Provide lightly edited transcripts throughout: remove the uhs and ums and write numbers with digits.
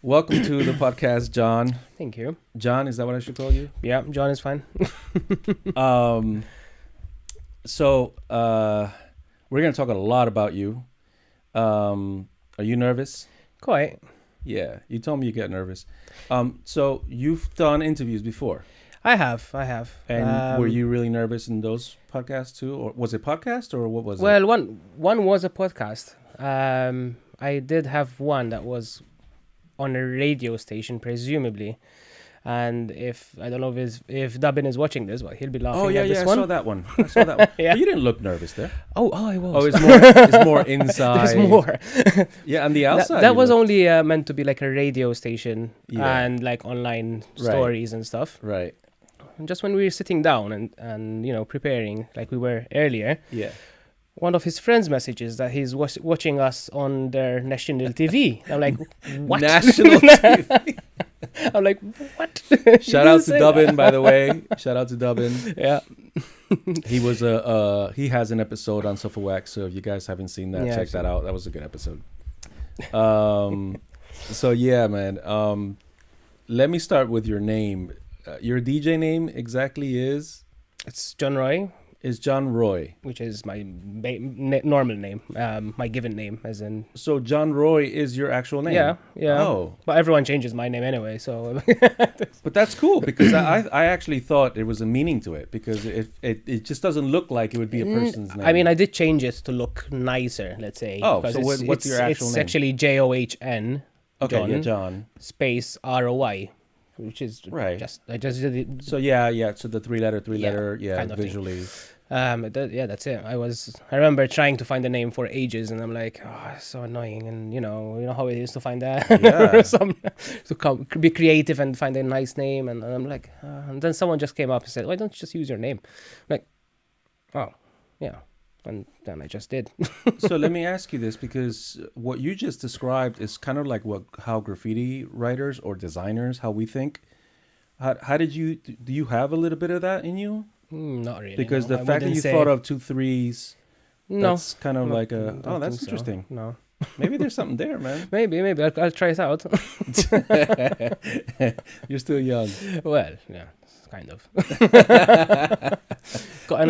Welcome to the podcast, John. Thank you. John, is that what I should call you? Yeah, John is fine. We're going to talk a lot about you. Are you nervous? Quite. Yeah, you told me you get nervous. So you've done interviews before. I have. And were you really nervous in those podcasts too? Or was it podcast or what was it? Well, one was a podcast. I did have one that was on a radio station, presumably. And if I don't know if Dubbin is watching this, but he'll be laughing at this I one. saw that one. Yeah. But you didn't look nervous there. Oh, I was. Oh, it's more inside. There's more. Yeah, on the outside. That was only meant to be like a radio station and like online Right. stories and stuff. Right. And just when we were sitting down and preparing like we were earlier, Yeah. one of his friends messages that he's watching us on their national TV. I'm like, what? National TV. I'm like, what? Shout out to Dubbin, by the way. Shout out to Dubbin. Yeah. He was he has an episode on SofaWax, so if you guys haven't seen that, check that out. That was a good episode. So yeah, man. Let me start with your name. Your DJ name exactly is? It's Jon-roy. Is Jon-roy, which is my normal name, my given name, as in. So Jon-roy is your actual name? Yeah. Oh, but everyone changes my name anyway, so. But that's cool because I actually thought there was a meaning to it because it just doesn't look like it would be a person's name. I mean, I did change it to look nicer, let's say. Oh, so what's your actual name? It's actually John. Okay, John, yeah, John. Space ROY, which is right. I just did it. So yeah. So the three letter, kind of visually. That's it. I remember trying to find a name for ages, and I'm like, oh, it's so annoying. And you know how it is to find that, be creative and find a nice name. And I'm like, and then someone just came up and said, why don't you just use your name? I'm like, oh, yeah. And then I just did. So let me ask you this, because what you just described is kind of like how graffiti writers or designers, how we think. How did you, do you have a little bit of that in you? Not really. Because no. the fact that you thought of 2 3s, that's kind of like that's interesting. So. No. Maybe there's something there, man. Maybe I'll try it out. You're still young. Well, yeah, kind of. got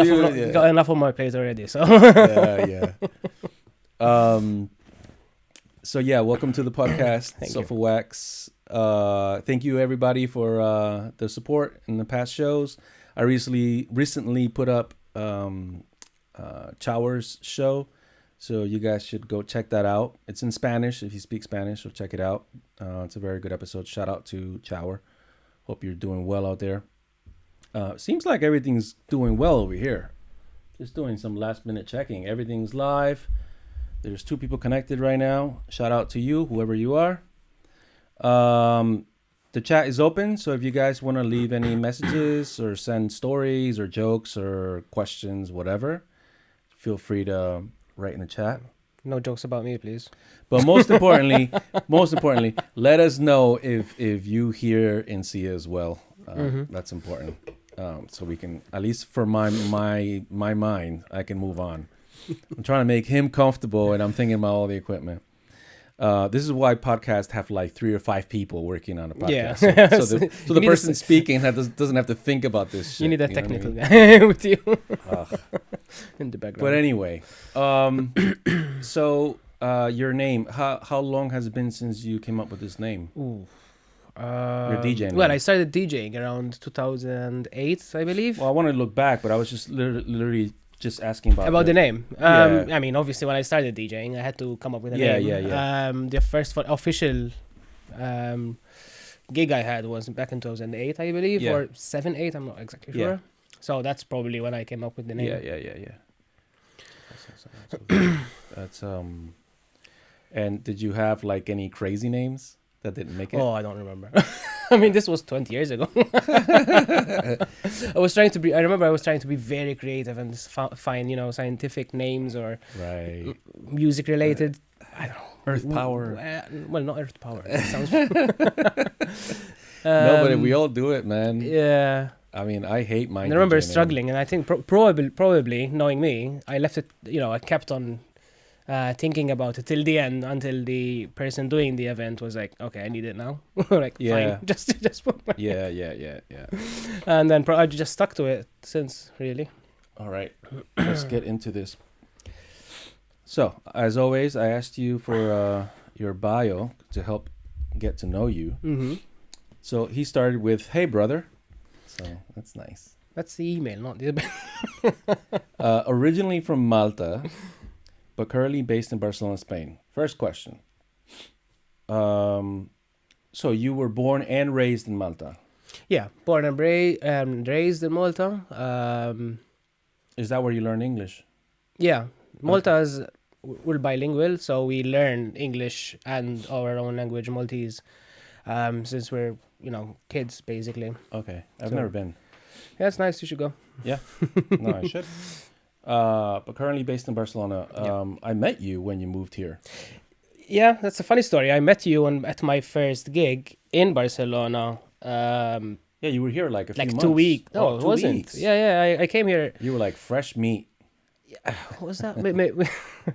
enough on my plate already, so. Yeah. So yeah, welcome to the podcast, SofaWax. Thank you everybody for the support in the past shows. I recently put up Chower's show, so you guys should go check that out. It's in Spanish. If you speak Spanish, so check it out. It's a very good episode. Shout out to Chower. Hope you're doing well out there. Seems like everything's doing well over here. Just doing some last minute checking. Everything's live. There's 2 people connected right now. Shout out to you, whoever you are. The chat is open, so if you guys want to leave any messages or send stories or jokes or questions, whatever, feel free to write in the chat. No jokes about me, please. But most importantly, let us know if you hear and see as well. That's important. So we can, at least for my mind, I can move on. I'm trying to make him comfortable, and I'm thinking about all the equipment. This is why podcasts have like 3 or 5 people working on a podcast. Yeah. So the person speaking doesn't have to think about this shit. You need a technical guy with you in the background. But anyway, so your name, how long has it been since you came up with this name? Ooh. Your DJ name. Well, I started DJing around 2008, I believe. Well, I want to look back, but I was just literally just asking about the name. Yeah. I mean, obviously, when I started DJing, I had to come up with a name. Yeah. The first official gig I had was back in 2008, I believe, or 7, 8. I'm not exactly sure. Yeah. So that's probably when I came up with the name. Yeah. That's And did you have like any crazy names that didn't make it? Oh, I don't remember. I mean, this was 20 years ago. I remember I was trying to be very creative and find, scientific names or music related. I don't know. Earth power. Well, not Earth power. That sounds. No, but we all do it, man. Yeah. I mean, I hate my. I remember struggling, and I think probably knowing me, I left it. I kept on thinking about it till the end, until the person doing the event was like, okay, I need it now. Like, Yeah. fine, just put my... Yeah. And then I just stuck to it since, really. All right, let's get into this. So, as always, I asked you for your bio to help get to know you. Mm-hmm. So he started with, "Hey, brother." So that's nice. That's the email, not the... Originally from Malta, but currently based in Barcelona, Spain. First question. So you were born and raised in Malta. Yeah, born and raised in Malta. Is that where you learned English? Yeah, Malta is... We're bilingual, so we learn English and our own language, Maltese, since we're, kids, basically. Okay, I've never been. Yeah, it's nice. You should go. Yeah, no, I should. But currently based in Barcelona. I met you when you moved here. Yeah, that's a funny story. I met you at my first gig in Barcelona. Yeah, you were here like a few months. 2 weeks. No, it 2 wasn't. weeks. Yeah. I came here. You were like fresh meat. What was that?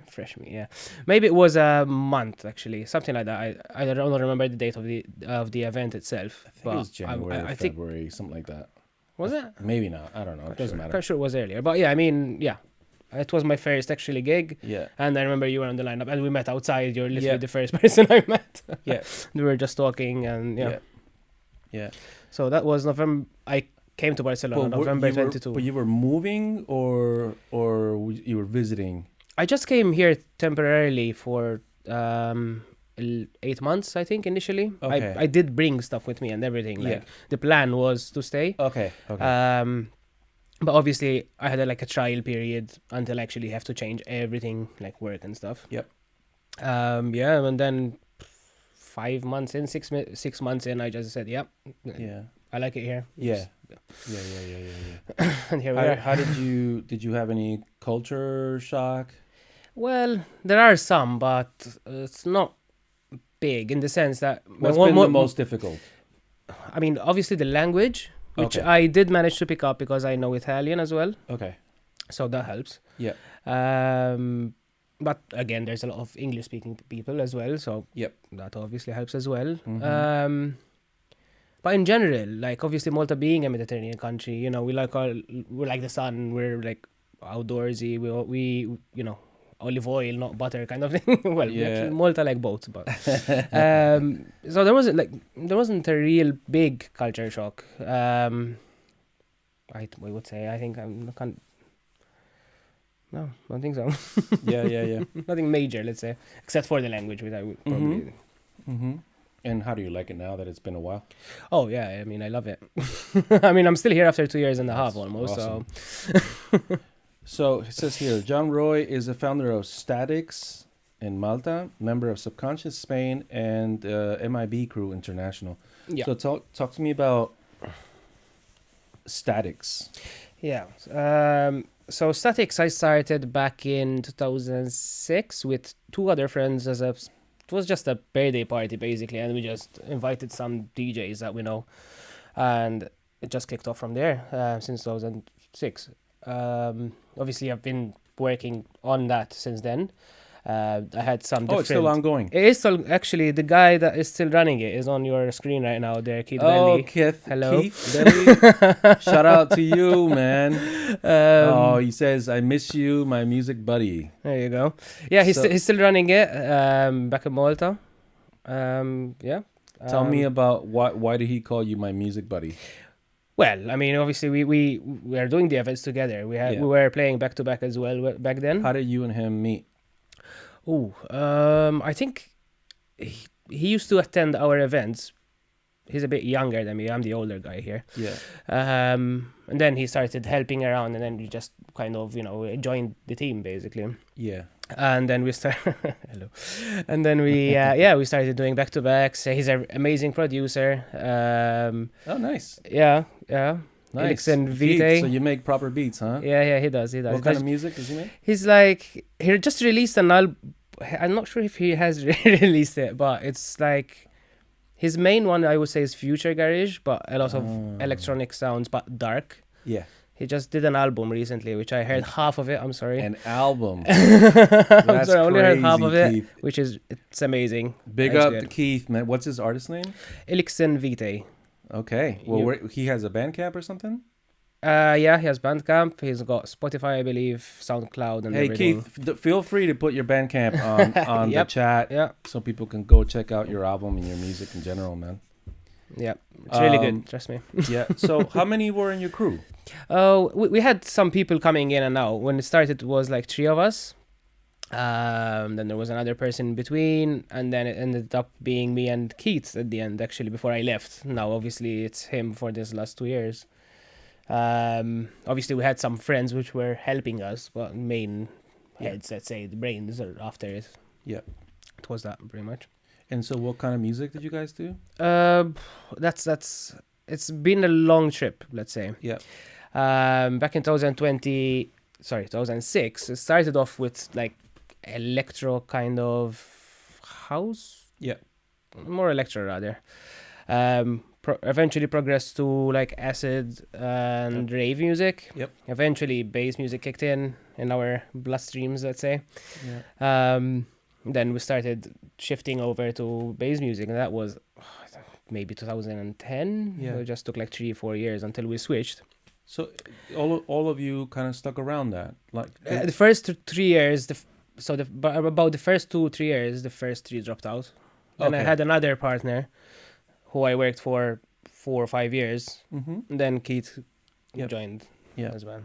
Fresh meat. Yeah, maybe it was a month actually, something like that. I don't remember the date of the event itself. I think it was January or I February, something like that. Was it? Maybe not. I don't know. It doesn't matter. I'm sure it was earlier. But yeah, I mean, yeah. It was my first actually gig. Yeah. And I remember you were on the lineup and we met outside. You're literally the first person I met. Yeah. We were just talking and Yeah. So that was November. I came to Barcelona November 22. But you were moving or you were visiting? I just came here temporarily for 8 months, I think, initially. Okay. I did bring stuff with me and everything. Like the plan was to stay. Okay. But obviously I had a trial period until I actually have to change everything, like work and stuff. Yep. And then 5 months in, 6 months in, I just said, yeah, I like it here. Yeah. And here we are. How did you have any culture shock? Well, there are some, but it's not big in the sense that... What's been the most difficult? I mean, obviously the language, which Okay. I did manage to pick up because I know Italian as well. Okay. So that helps. Yeah. But again, there's a lot of English-speaking people as well, so that obviously helps as well. Mm-hmm. But in general, like obviously Malta being a Mediterranean country, we like the sun. We're like outdoorsy. We olive oil, not butter, kind of thing. Well, actually, Malta like both, but so there wasn't a real big culture shock. I would say I think I can't. No, I don't think so. Yeah. Nothing major, let's say, except for the language, which I would probably. Mm-hmm. And how do you like it now that it's been a while? Oh yeah, I mean I love it. I mean I'm still here after 2 years and a half almost. Awesome. So it says here, Jon-roy is a founder of Statix in Malta, member of Subconscious Spain, and MIB Crew International. Yeah. So talk to me about Statix. Yeah. So Statix I started back in 2006 with 2 other friends it was just a birthday party basically, and we just invited some DJs that we know, and it just kicked off from there since 2006. Obviously I've been working on that since then. I had some different... it's still ongoing. It is still, actually, the guy that is still running it is on your screen right now there, Keith Belly. Keith. Hello. Keith Belly. Shout out to you, man. He says, I miss you, my music buddy. There you go. Yeah, he's still running it back in Malta. Tell me about why did he call you my music buddy? Well, I mean, obviously we are doing the events together. We were playing back to back as well back then. How did you and him meet? I think he used to attend our events. He's a bit younger than me. I'm the older guy here. Yeah. And then he started helping around, and then we just kind of, joined the team basically. Yeah. And then we hello. And then we we started doing back to backs. He's an amazing producer. Oh, nice. Yeah. Nice. And Vitae. So you make proper beats, huh? Yeah, he does. What kind of music does he make? He's like, he just released an album. I'm not sure if he has released it, but it's like his main one I would say is Future Garage, but a lot of electronic sounds, but dark. Yeah. He just did an album recently, which I heard half of it. I'm sorry. An album. I'm That's sorry, I only heard half crazy, of it, Keith. which is it's amazing. Big It's up good. to Keith, man. What's his artist name? Elixin Vitae. Okay. Well, he has a Bandcamp or something? Yeah, he has Bandcamp. He's got Spotify, I believe, SoundCloud, and Hey, everything. Keith, feel free to put your Bandcamp on Yep. the chat Yeah, so people can go check out your album and your music in general, man. yeah. It's really good, trust me. Yeah. So how many were in your crew? Oh, we had some people coming in and out. When it started, it was like 3 of us. Then there was another person in between, and then it ended up being me and Keith at the end, actually, before I left. Now, obviously, it's him for this last 2 years. Obviously, we had some friends which were helping us, but main heads, let's say, the brains are after it. Yeah. It was that, pretty much. And so what kind of music did you guys do? That's it's been a long trip, let's say. Yeah. Back in 2006, it started off with like electro kind of house. Yeah. More electro rather. Eventually progressed to like acid and rave music. Yep. Eventually bass music kicked in our bloodstreams, let's say. Yeah. Then we started shifting over to bass music, and that was maybe 2010. Yeah. It just took like 3-4 years until we switched. So all of you kind of stuck around that, like The first 3 years, about the first 2-3 years, the first 3 dropped out. Then I Okay. had another partner who I worked for 4 or 5 years. Mm-hmm. Then Keith Yep. joined Yeah. as well.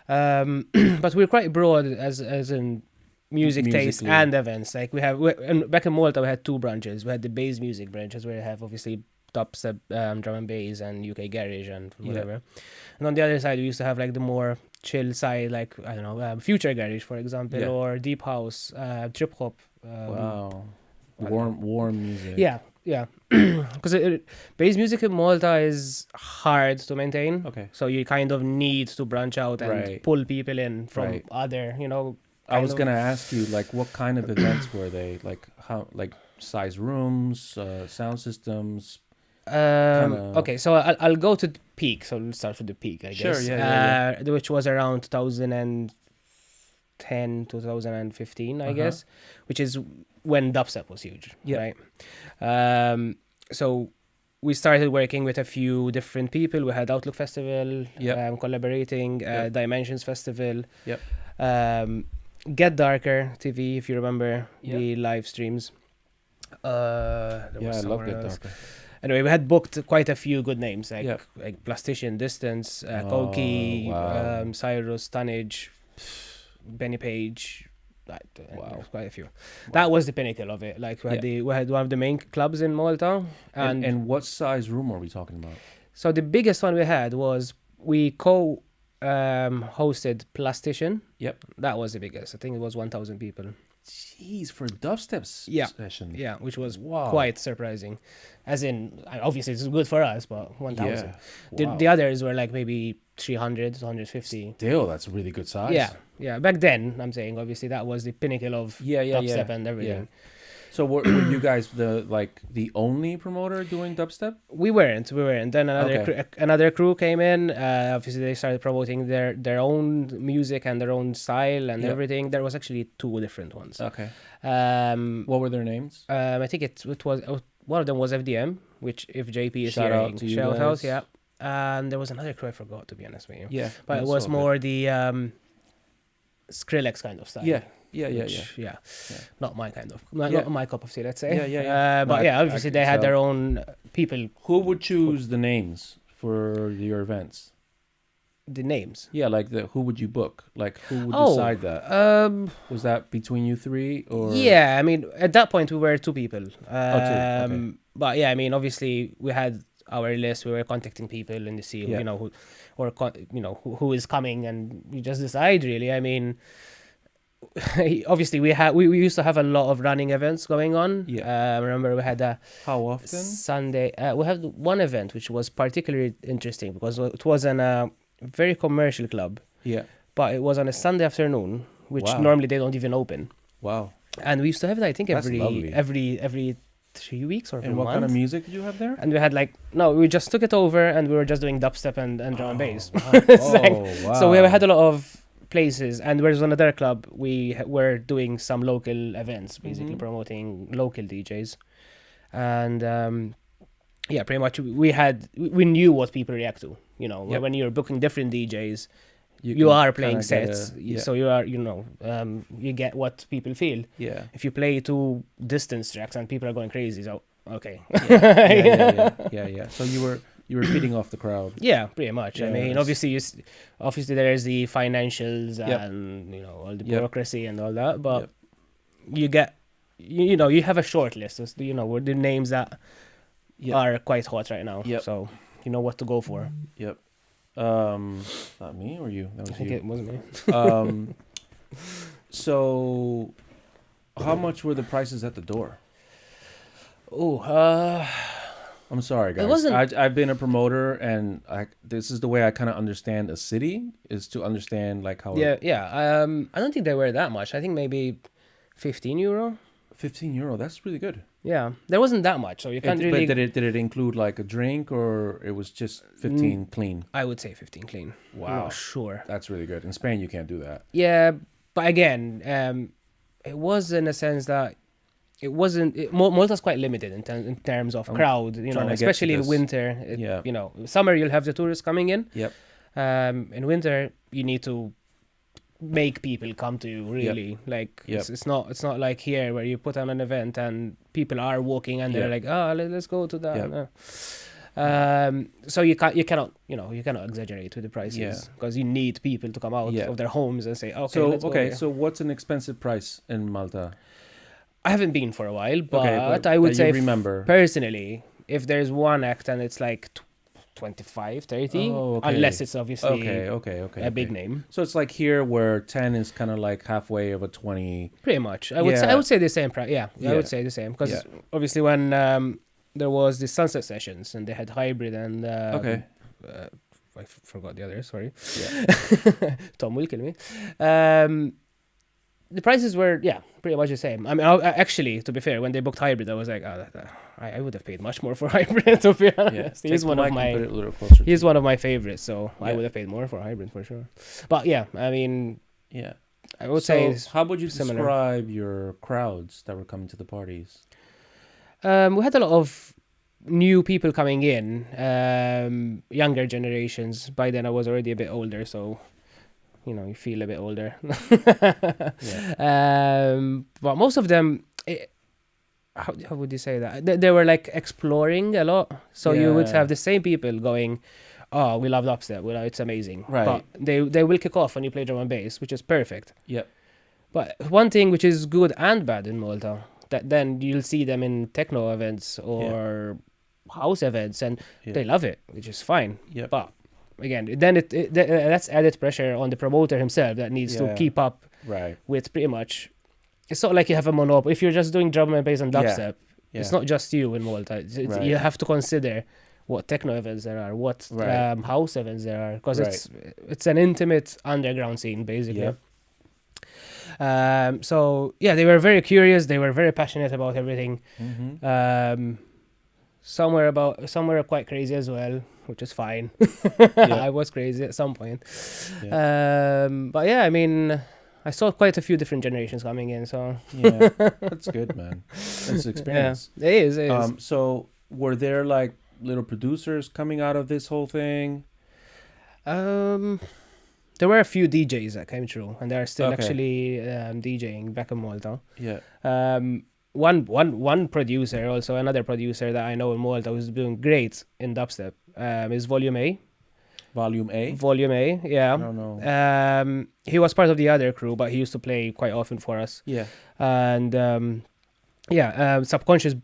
But we're quite broad as in music taste Musically. and events. Like and back in Malta, we had 2 branches. We had the bass music branches where we have obviously dubstep, drum and bass, and UK garage and whatever. And on the other side, we used to have like the more chill side, like I don't know, future garage, for example, Yeah. or deep house, trip hop. Wow. I don't Warm music. Yeah, yeah. Because bass music in Malta is hard to maintain. Okay. So you kind of need to branch out and Right. pull people in from Right. other, I was kind of- gonna ask you, like, what kind of events were they? Like, how, like, size rooms, sound systems. Kinda- Okay, so I'll go to the peak. So let's start with the peak, I Sure, guess. yeah. Which was around 2010, 2015, I Uh-huh. guess, which is when dubstep was huge, Yeah. right? So we started working with a few different people. We had Outlook Festival, Yep. collaborating, Yep. Dimensions Festival, Yep. Get Darker TV, if you remember Yep. the live streams. There was Yeah, I love somewhere Get else. Darker. Anyway, we had booked quite a few good names like Yeah. like Plastician, Distance, Oh, Koki, wow. Cyrus, Tonnage, Benny Page. There Wow. was quite a few. That was the pinnacle of it. Like we had one of the main clubs in Malta, And what size room are we talking about? so the biggest one we had was we hosted Plastician. Yep. That was the biggest. I think it was 1,000 people. Jeez, for a dubstep Yeah. session. Yeah, which was Wow. quite surprising. As in, obviously it's good for us, but 1,000. Yeah. Wow. The others were like maybe 300, 250. Still, that's a really good size. Yeah, yeah. Back then, I'm saying obviously that was the pinnacle of Yeah. dubstep and everything. So were you guys the only promoter doing dubstep? We weren't. Then Okay. another crew came in. Obviously, they started promoting their own music and their own style and Yeah. everything. There was actually 2 different ones. Okay. Um, What were their names? I think it was one of them was FDM, which if JP is Shout out hearing, to you shout out, guys. yeah. And there was another crew I forgot, to be honest with you. Yeah. But it that's was all more the Skrillex kind of style. good. Yeah. which, yeah. Yeah. Not my kind of, not Yeah. my cup of tea, let's say. Yeah. But No, yeah, I obviously can they had tell. their own people, Who would choose the names for your events? the names. Yeah, like who would you book? Like who would Oh, decide that? Was that between you 3 or? Yeah, I mean, at that point we were 2 people. Okay. But yeah, I mean, obviously we had our list. We were contacting people in the scene, Yeah. who is coming, and you just decide. Really, I mean, obviously we used to have a lot of running events going on. Yeah. I remember we had a How often? Sunday. We had one event which was particularly interesting because it was in a very commercial club, Yeah. but it was on a Sunday afternoon, which Wow. normally they don't even open. Wow. And we used to have it, I think, That's lovely. every 3 weeks or a And month. what kind of music did you have there? And we had we just took it over and we were just doing dubstep and drum and bass. Wow. It's Wow. So we had a lot of places, and whereas on another club we were doing some local events, basically promoting local DJs, and pretty much we knew what people react to. When you're booking different DJs, you are playing sets, so you are you get what people feel. Yeah. If you play 2 distance tracks and people are going crazy, so okay. Yeah. So you were feeding off the crowd. Yeah, pretty much. Yeah, I mean, obviously there's the financials and all the bureaucracy and all that, but you get you have a short list of with the names that are quite hot right now. So you know what to go for. Yep. Not me or you? That was I think you. it wasn't me. So how much were the prices at the door? I'm sorry, guys. It wasn't... I've been a promoter, and this is the way I kind of understand a city, is to understand like how. I don't think they were that much. I think maybe €15. €15. That's really good. Yeah, there wasn't that much, so you can't really. But did it include like a drink, or it was just 15 clean? I would say 15 clean. Wow, I'm not sure. That's really good. In Spain, you can't do that. Yeah, but again, it was in a sense that it wasn't. Malta's quite limited in terms of crowd, especially in winter. Summer you'll have the tourists coming in. Yep. In winter you need to make people come to you, really. It's not like here where you put on an event and people are walking and they're like, let's go to that. So you cannot exaggerate with the prices, because you need people to come out of their homes and say, let's go. So what's an expensive price in Malta? I haven't been for a while, but I would say personally, if there's one act and it's like 25, 30, unless it's obviously a big name. So it's like here where 10 is kind of like halfway of a 20. Pretty much. I would say the same price. I would say the same, because obviously when there was the sunset sessions and they had hybrid and I forgot the other, sorry. Tom will kill me. The prices were pretty much the same. I mean, actually, to be fair, when they booked hybrid, I was like, I would have paid much more for hybrid, to be honest. He's one of my favorites, so I would have paid more for hybrid for sure. But I mean, I would say. How would you describe your crowds that were coming to the parties? We had a lot of new people coming in, younger generations. By then, I was already a bit older, so. You feel a bit older. But most of them, how would you say that? They were like exploring a lot. So you would have the same people going, oh, we love dubstep. It's amazing. Right. But they will kick off when you play drum and bass, which is perfect. Yep. But one thing which is good and bad in Malta, that then you'll see them in techno events or house events, and they love it, which is fine. Yep. But again, then that's added pressure on the promoter himself that needs to keep up with pretty much. It's not like you have a monopoly. If you're just doing drum and bass and dubstep, it's not just you in Malta. You have to consider what techno events there are, what house events there are, because it's an intimate underground scene, basically. So they were very curious. They were very passionate about everything. Some were quite crazy as well, which is fine. I was crazy at some point. But I mean, I saw quite a few different generations coming in, so that's good, man. That's experience. It is. So were there like little producers coming out of this whole thing? There were a few DJs that came through, and they are still actually DJing back in Malta. One producer, also another producer that I know in Malta who's doing great in dubstep, is Volume A. Volume A? Volume A, yeah. I don't know. He was part of the other crew, but he used to play quite often for us. Yeah. And Subconscious,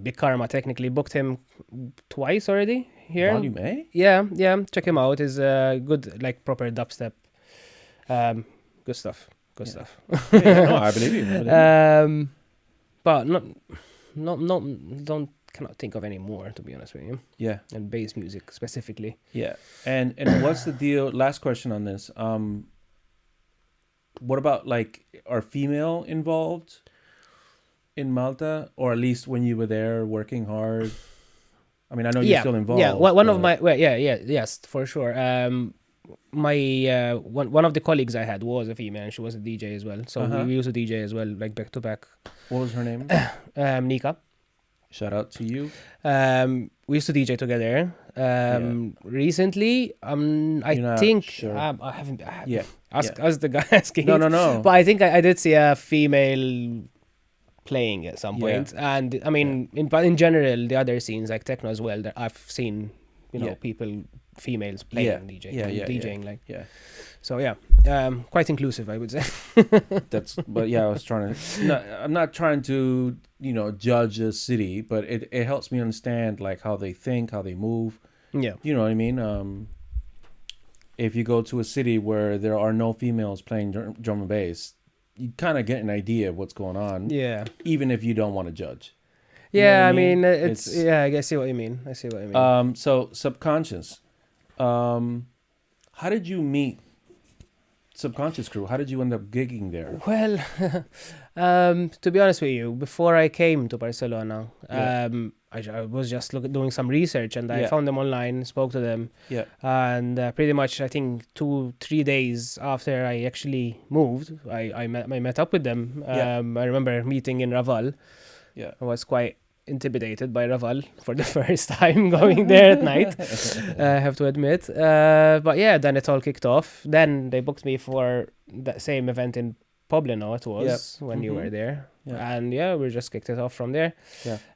Big Karma technically booked him twice already here. Volume A? Yeah. Check him out. He's good, like proper dubstep. Good stuff. No, I believe you. But cannot think of any more, to be honest with you. Yeah. And bass music specifically. Yeah. And what's the deal? Last question on this. What about like, are female involved? in Malta, or at least when you were there working hard? I mean, I know you're still involved. Yeah, one of my yes, for sure. My one of the colleagues I had was a female, and she was a DJ as well. So we used to DJ as well, like back to back. What was her name? Nika. Shout out to you. We used to DJ together. Recently, I think sure. I haven't. Ask the guy asking. No. But I think I did see a female playing at some point, and I mean, in general, the other scenes like techno as well, that I've seen, people, females playing DJing, So quite inclusive, I would say. I was trying to. I'm not trying to judge a city, but it helps me understand like how they think, how they move. Yeah, you know what I mean. If you go to a city where there are no females playing drum and bass, you kind of get an idea of what's going on. Yeah. Even if you don't want to judge. Yeah, I mean, I see what you mean. So Subconscious. How did you meet Subconscious crew? How did you end up gigging there? Well, to be honest with you, before I came to Barcelona, I was just doing some research, and I found them online, spoke to them, and pretty much I think 2-3 days after I actually moved, I met up with them. I remember meeting in Raval. I was quite intimidated by Raval for the first time going there at night, I have to admit. But then it all kicked off. Then they booked me for that same event in Poblano, it was, when you were there. And we just kicked it off from there.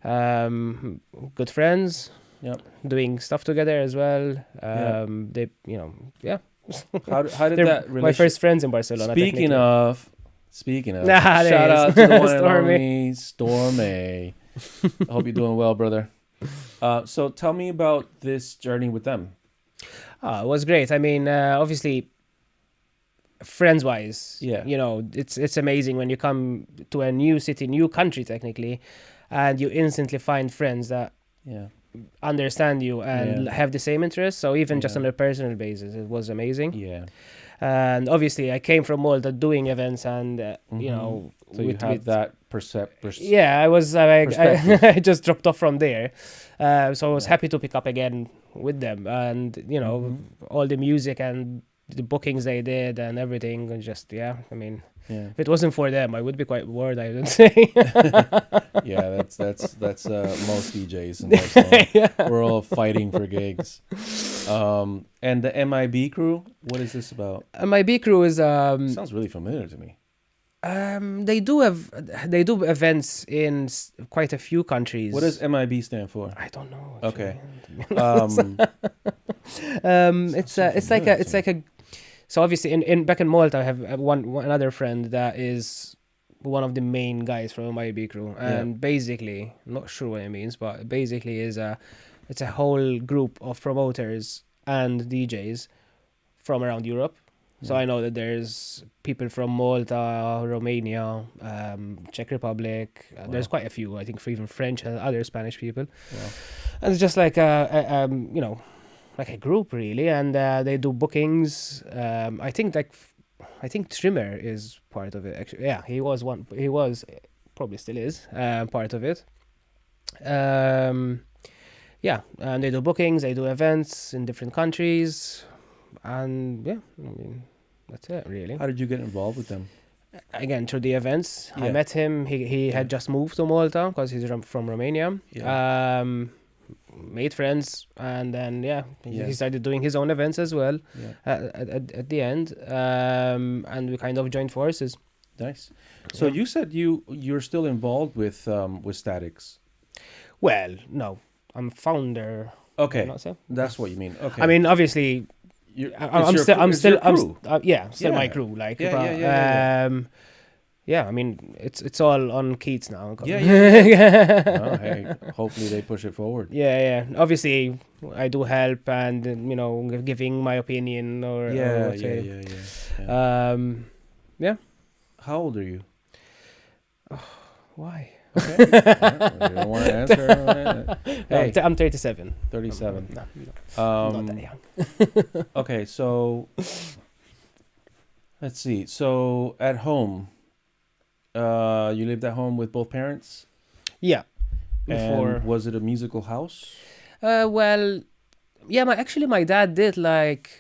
Good friends, doing stuff together as well. They, How did that my first friends in Barcelona. Speaking of, shout out to the one and only Stormy. I hope you're doing well, brother. So tell me about this journey with them. It was great. I mean, obviously, friends-wise, it's amazing when you come to a new city, new country, technically, and you instantly find friends that understand you and have the same interests. So even just on a personal basis, it was amazing. And obviously, I came from Malta doing events, and so you have that perspective. I was I just dropped off from there, so I was happy to pick up again with them, and all the music and the bookings they did and everything, and just I mean, if it wasn't for them, I would be quite bored, I would say. That's most DJs in Barcelona. We're all fighting for gigs. And the MIB crew, what is this about? MIB crew is sounds really familiar to me. They do events in quite a few countries. What does MIB stand for? I don't know. Okay. It's like a. So obviously, in back in Malta, I have another friend that is one of the main guys from MIB crew, and basically, not sure what it means, but basically it's a whole group of promoters and DJs from around Europe. So I know that there's people from Malta, Romania, Czech Republic. There's quite a few, I think, for even French and other Spanish people. And it's just like like a group, really, and they do bookings. I think Trimmer is part of it. Actually, he was one. He was, probably still is, part of it. And they do bookings. They do events in different countries, and I mean, that's it, really. How did you get involved with them? Again, through the events. I met him. He had just moved to Malta because he's from Romania. Made friends, and then he started doing his own events as well at the end, and we kind of joined forces. Nice. So you said you're still involved with Statix. Well, no, I'm founder. Okay, that's what you mean. Okay, I mean, obviously, I'm still my crew. Like, I mean, it's all on Keats now. Hey, hopefully they push it forward. Obviously, I do help, and giving my opinion or How old are you? Why? Okay. You don't want to answer. Hey, I'm 37. 37. No, not that young. Okay, so let's see. So at home, You lived at home with both parents? Yeah. And was it a musical house? Well, yeah, my dad did like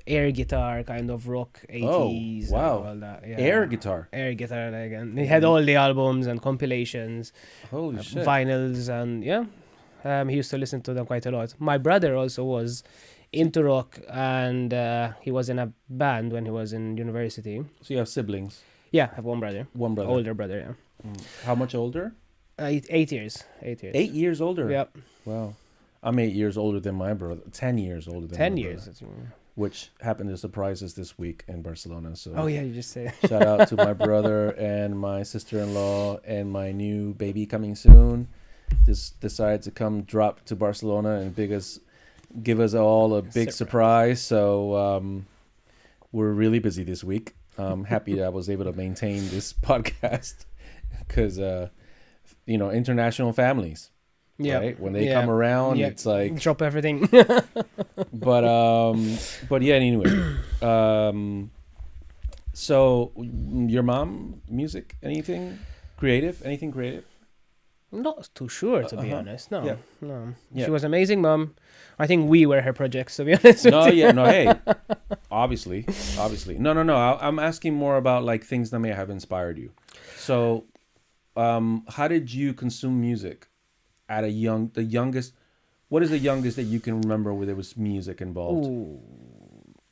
air guitar kind of rock 80s. Oh, wow. And all that. Yeah. Air guitar. Air guitar, like, and he had all the albums and compilations, Holy shit. vinyls, and yeah. He used to listen to them quite a lot. My brother also was into rock, and he was in a band when he was in university. So you have siblings? Yeah, I have one brother. One brother. Older brother, yeah. How much older? 8 years. 8 years. 8 years older? Yep. Wow. I'm 8 years older than my brother. 10 years older than 10 my years. brother, which happened to surprise us this week in Barcelona. So Oh, yeah, you just say. shout out to my brother and my sister-in-law and my new baby coming soon. Just decided to come drop to Barcelona and give us all a big surprise. So we're really busy this week. I'm happy that I was able to maintain this podcast because, international families. Yeah. Right? When they come around, it's like drop everything. but yeah, anyway. So your mom, music, anything creative? Not too sure, to be honest. No, Yeah. no. Yeah. She was amazing mom. I think we were her projects, to be honest. Hey, obviously. No. I'm asking more about like things that may have inspired you. So, how did you consume music at the youngest? What is the youngest that you can remember where there was music involved? Ooh.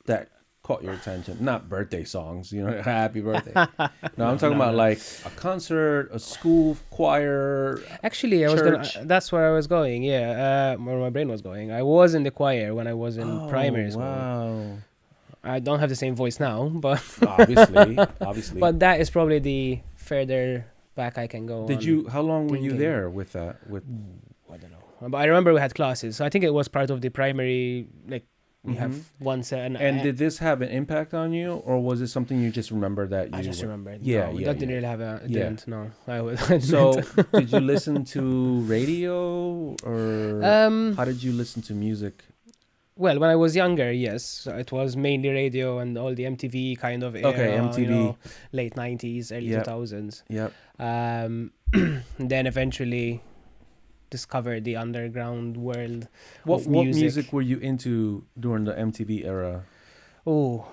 That caught your attention? Not birthday songs, happy birthday. No, I'm talking about like a concert, a school choir. Actually, that's where I was going. Yeah, where my brain was going. I was in the choir when I was in primary school. Wow. I don't have the same voice now, but obviously. but that is probably the further back I can go. How long were you thinking. there with that? I don't know. But I remember we had classes, so I think it was part of the primary. Like we have one set. And did this have an impact on you, or was it something you just remember that you? I just remembered. Yeah, no, yeah. That didn't really have a. Didn't. No, I was. So, did you listen to radio, or how did you listen to music? Well, when I was younger, yes, it was mainly radio and all the MTV kind of era. Okay, MTV. Late 90s, early 2000s. Yep. Then eventually discovered the underground world What of music. What music were you into during the MTV era? Oh,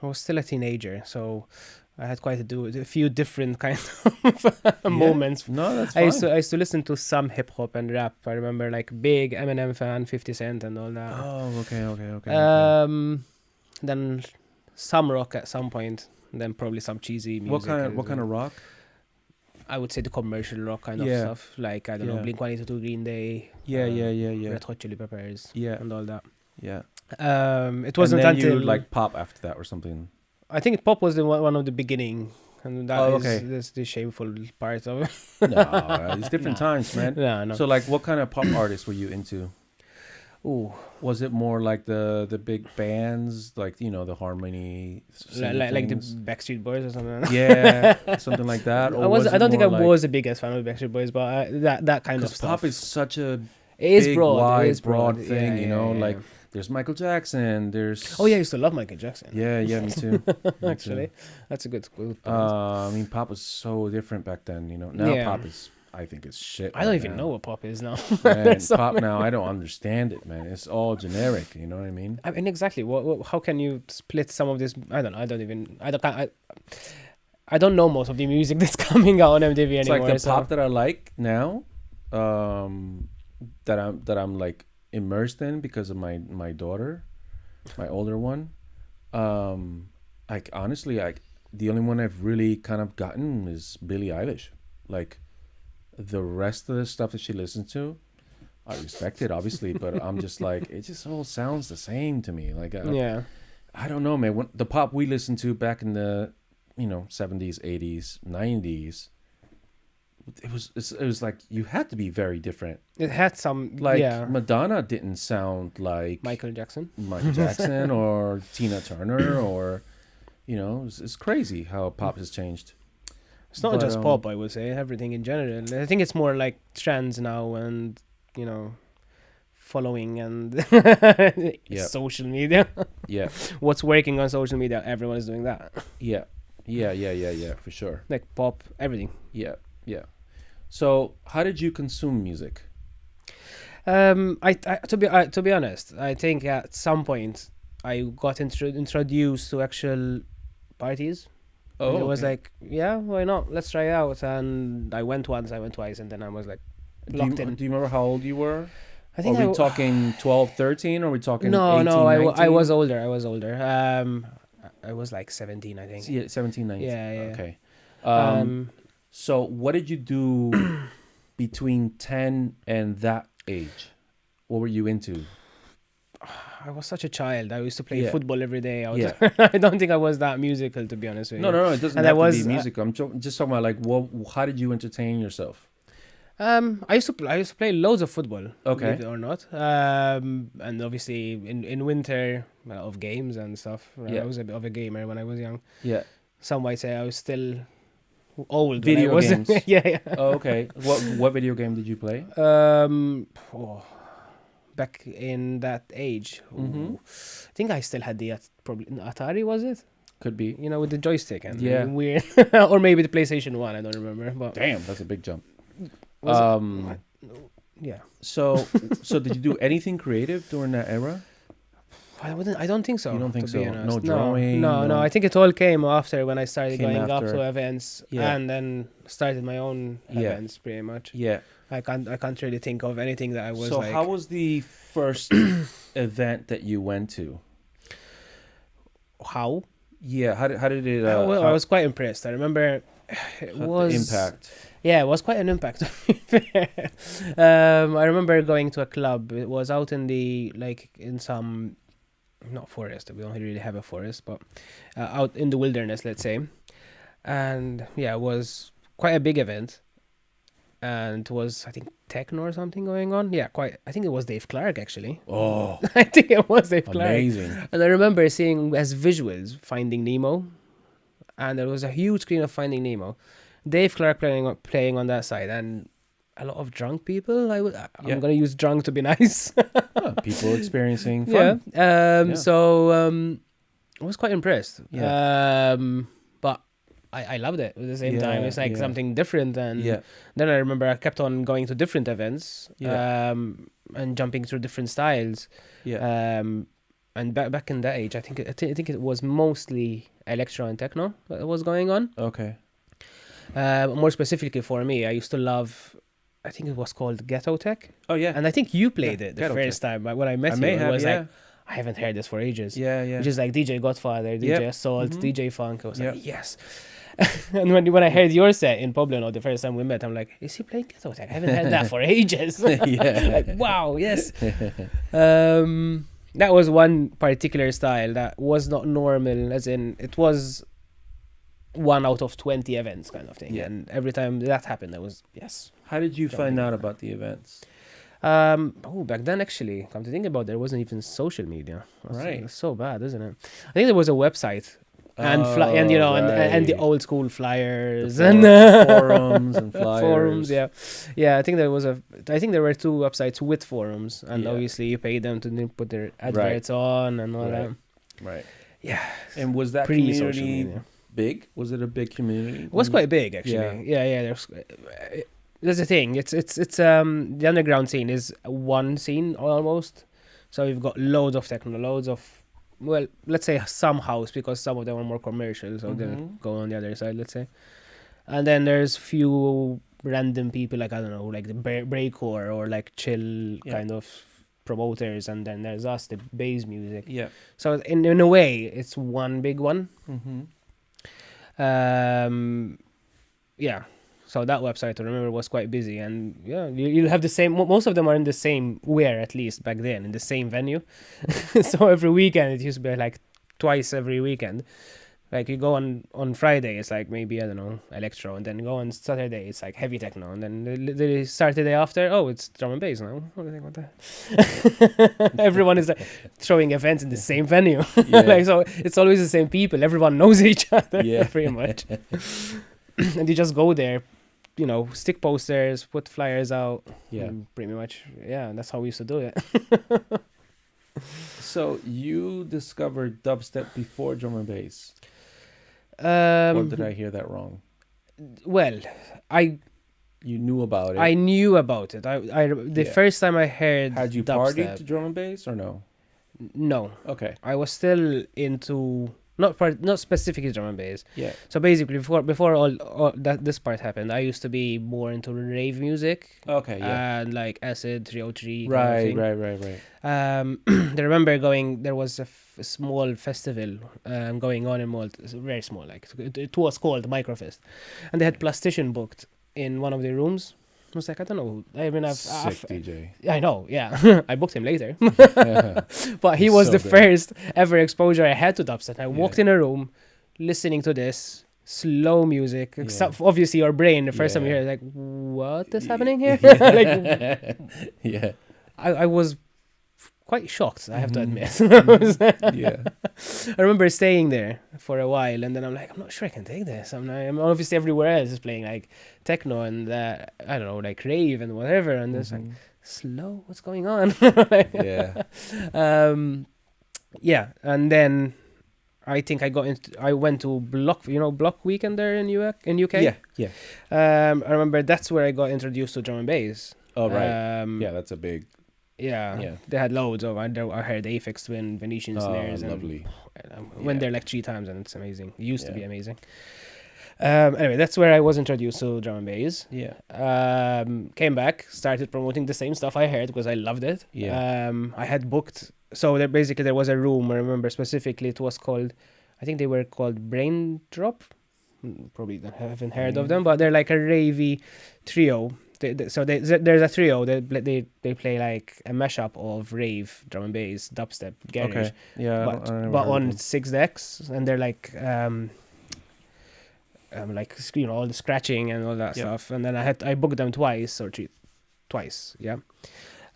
I was still a teenager, so I had quite a few different kind of moments. No, that's fine. I used to listen to some hip hop and rap. I remember like big Eminem fan, 50 Cent and all that. Oh, okay. Then some rock at some point. Then probably some cheesy music. What kind of rock? I would say the commercial rock kind of stuff. Like, I don't know, Blink-182, Green Day. Yeah. Red Hot Chili Peppers. Yeah. And all that. Yeah. It wasn't and then until... you like pop after that or something. I think pop was one of the beginning. And that is the shameful part of it. No, it's different times, man. Yeah, no. So like what kind of pop artists were you into? Ooh. Was it more like the big bands, like the Harmony, like the Backstreet Boys or something? Yeah, something like that. Or I don't think I was the biggest fan of the Backstreet Boys, but that kind of stuff. Pop is such a big, broad thing, like there's Michael Jackson. There's I used to love Michael Jackson. Yeah, me too. Actually, that's a good point. I mean, pop was so different back then. Now pop is. I think it's shit. I don't even know what pop is now. Man, pop now, I don't understand it, man. It's all generic. You know what I mean? I mean, exactly. How can you split some of this? I don't know. I don't know most of the music that's coming out on MTV it's anymore. It's like the pop that I like now, that I'm like immersed in because of my daughter, my older one. Like honestly, the only one I've really kind of gotten is Billie Eilish. Like. The rest of the stuff that she listens to, I respect it, obviously, but I'm just like, it just all sounds the same to me. Like, I don't know, man. When the pop we listened to back in the, 70s, 80s, 90s, it was like you had to be very different. It had some Madonna didn't sound like Michael Jackson or Tina Turner or, it's crazy how pop has changed. It's not just pop, I would say. Everything in general. I think it's more like trends now and, following and social media. Yeah. What's working on social media, everyone is doing that. Yeah. Yeah, for sure. like pop, everything. Yeah. So how did you consume music? To be honest, I think at some point I got introduced to actual parties. Oh, And it was okay. like, yeah, why not? Let's try it out. And I went once, I went twice, and then I was like locked in. Do you remember how old you were? I think Are we talking 12, 13, or are we talking no, 18, no, 19? I was older. I was older. I was like 17, I think. Yeah, 17, 19. Yeah. Okay. Um, So what did you do between 10 and that age? What were you into? I was such a child. I used to play Yeah. football every day. Yeah. I don't think I was that musical, to be honest with you. No, it doesn't And have I was, to be music. I'm just talking about like how did you entertain yourself? I used to play loads of football. Okay. Believe it or not. And obviously in winter, a lot of games and stuff. Yeah. I was a bit of a gamer when I was young. Yeah. Some might say I was still old. Video when I was, games. yeah. Oh, okay. What video game did you play? Back in that age, Mhm. I think I still had the probably Atari, was it? Could be. You know, with the joystick and Yeah. weird, or maybe the PlayStation 1. I don't remember, but Damn, that's a big jump. was it? Yeah. So did you do anything creative during that era? I don't think so. You don't think to so? be honest. No drawing, No. no- I think it all came after when I started Came going up after. to events Yeah. and then started my own Yeah. events. Pretty much. Yeah. I can't really think of anything that I was So like. how was the first event that you went to? How? Yeah, how did it Well, I was quite impressed. I remember it had the was impact? Yeah, it was quite an impact. I remember going to a club. It was out in in some, not forest. We don't really have a forest, but out in the wilderness, let's say. And yeah, it was quite a big event. And it was, I think, techno or something going on. Yeah, quite. I think it was Dave Clark, actually. Oh, I think it was Dave Clark. amazing. And I remember seeing as visuals Finding Nemo, and there was a huge screen of Finding Nemo. Dave Clark playing on that side, and a lot of drunk people. Yeah. I'm gonna use drunk to be nice. People experiencing fun. Yeah. Yeah. So I was quite impressed. Yeah. But I loved it at the same time. Yeah, It's like yeah. something different, and Yeah. then I remember I kept on going to different events. Yeah. And jumping through different styles. Yeah. And back in that age, I think it was mostly electro and techno that was going on. Okay. More specifically for me, I used to love. I think it was called Ghetto Tech, Oh yeah. and I think you played it the Ghetto first time. But when I met I you, may it have. was Yeah. like I haven't heard this for ages. Yeah. Which is like DJ Godfather, DJ Yep. Assault, Mhm. DJ Funk. I was like, Yep. yes. And when I heard your set in Poblano the first time we met, I'm like, is he playing Ghetto Tech? I haven't heard that for ages. Yeah. Like, wow, yes. That was one particular style that was not normal, as in it was 1 out of 20 events kind of thing. Yeah. And every time that happened, I was, yes. How did you find Jumping. out about the events? Back then, actually, come to think about it, there wasn't even social media. Right. It's so bad, isn't it? I think there was a website. And and you know and the right. old school flyers The and forums and flyers. forums, yeah. I think there were 2 websites with forums, and Yeah. obviously you pay them to put their adverts on and all Right. that. Right. Yeah, And was that pre-social community media. big? Was it a big community? It was quite big, actually. Yeah. There's the thing. It's the underground scene is one scene almost. So you've got loads of techno, loads of, well, let's say some house, because some of them are more commercial, so they'll Mhm. go on the other side, let's say. And then there's few random people, like, I don't know, like the breakcore or like chill Yeah. kind of promoters, and then there's us, the bass music. Yeah. So in a way, it's one big one. Mm-hmm. Yeah. So that website, I remember, was quite busy, and yeah, you'll have the same. Most of them are in the same, at least back then, in the same venue. So every weekend it used to be like twice every weekend. Like you go on Friday, it's like maybe, I don't know, electro, and then go on Saturday, it's like heavy techno, and then the Saturday after, oh, it's drum and bass now. What do you think about that? Everyone is throwing events in the same venue. Yeah. Like, so it's always the same people. Everyone knows each other, Yeah. pretty much. And you just go there, you know, stick posters, put flyers out. Yeah. Pretty much. Yeah, that's how we used to do it. So you discovered dubstep before drum and bass. Or did I hear that wrong? Well, You knew about it. I knew about it. The first time I heard Had you dubstep, partied to drum and bass or no? No. Okay. I was still into not specifically drum and bass. Yeah. So basically, before all that this part happened, I used to be more into rave music. Okay. Yeah. And like Acid 303. Right. I remember there was a small festival going on in Malta. It's very small, like it was called Microfest, and they had Plastician booked in one of the rooms. I was like, I don't know. I mean, Sick DJ. I know, yeah. I booked him later. But he was the first ever exposure I had to dubstep. I walked in a room listening to this slow music. Except obviously your brain, the first time you hear it, like, what is happening here? Yeah. I was quite shocked, I have to admit. Yeah. I remember staying there for a while, and then I'm like, I'm not sure I can take this. I'm obviously everywhere else is playing like techno and I don't know, like rave and whatever, and it's like slow. What's going on? Yeah. Yeah, and then I think I went to Block Weekend there in UK. Yeah. I remember that's where I got introduced to drum and bass. Oh right. Yeah, that's a big. Yeah, they had loads of. I heard Aphex Twin, Venetian snares, lovely. And went there like 3 times, and it's amazing. It used to be amazing. Anyway, that's where I was introduced to drum and bass. Yeah. Came back, started promoting the same stuff I heard because I loved it. Yeah. I had booked. So there was a room. I remember specifically it was called. I think they were called Brain Drop. Probably haven't heard of them, but they're like a ravey trio. There's a trio. They play like a mashup of rave, drum and bass, dubstep, garage. Okay. Yeah. But on 6 decks, and they're like all the scratching and all that stuff. And then I booked them twice. Yeah.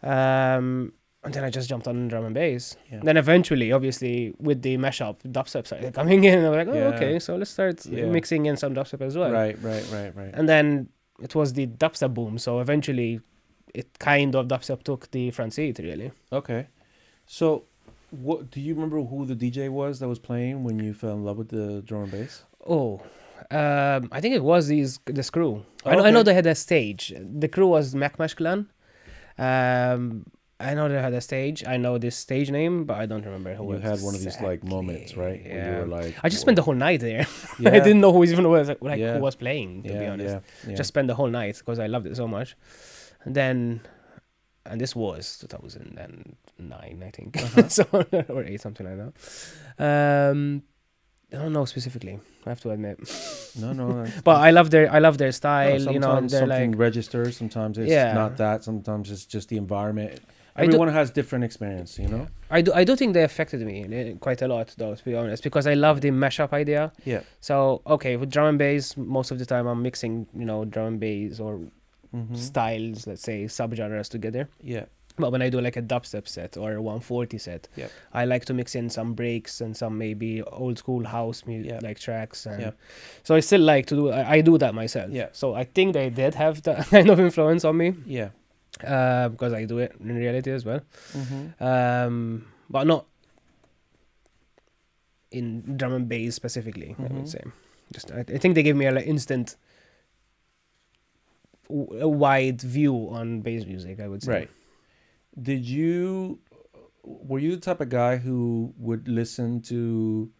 And then I just jumped on drum and bass. Yeah. Then eventually, obviously, with the mashup, dubstep started coming in, and I was like, okay, so let's start mixing in some dubstep as well. Right. And then it was the dubstep boom, so eventually dubstep took the front seat, really. Okay. So, what do you remember who the DJ was that was playing when you fell in love with the drum and bass? Oh, I think it was this crew. I know they had a stage. The crew was Macmash Clan. I know they had a stage. I know this stage name, but I don't remember who. You had one of these like moments, right? Yeah. Where you were like, I just spent the whole night there. I didn't know who even was who was playing. To be honest, just spent the whole night because I loved it so much. And this was 2009, I think, or 8, something like that. I don't know specifically. I have to admit. No. But I love their style. Sometimes they're something like registers. Sometimes it's not that. Sometimes it's just the environment. Everyone has different experience, I do think they affected me quite a lot, though, to be honest, because I love the mashup idea. Yeah. So with drum and bass, most of the time I'm mixing, drum and bass or styles, let's say subgenres together. Yeah. But when I do like a dubstep set or a 140 set, I like to mix in some breaks and some maybe old school house music, like tracks. And so I still like to do. I do that myself. Yeah. So I think they did have that kind of influence on me. Yeah. Because I do it in reality as well. But not in drum and bass specifically. I would say. I think they gave me an instant, a wide view on bass music. I would say. Right. Were you the type of guy who would listen to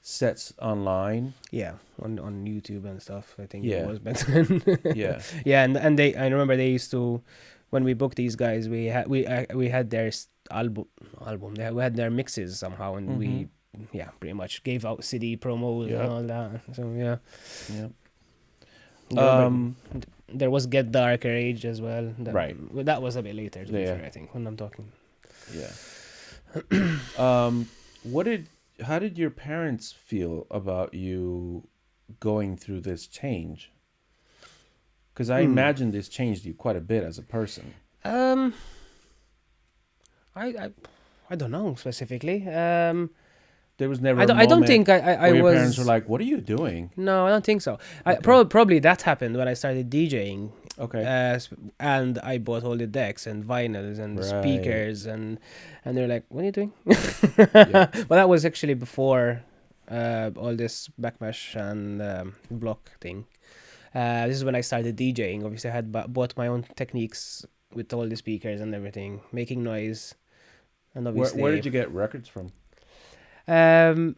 sets online? Yeah, on YouTube and stuff. I think it was back then. Yeah, and I remember they used to, when we booked these guys, we had their album. We had their mixes somehow, and we pretty much gave out CD promos and all that. So there was Get Darker Age as well. That was a bit later, to be fair, I think, when I'm talking. Yeah. How did your parents feel about you going through this change? Because I imagine this changed you quite a bit as a person. I don't know specifically. There was never. I don't think I where was. Your parents were like, "What are you doing?" No, I don't think so. Okay. Probably that happened when I started DJing. Okay. And I bought all the decks and vinyls and speakers and they're like, "What are you doing?" But that was actually before all this backmash and block thing. This is when I started DJing. Obviously, I had bought my own techniques with all the speakers and everything, making noise, and obviously. Where did you get records from? I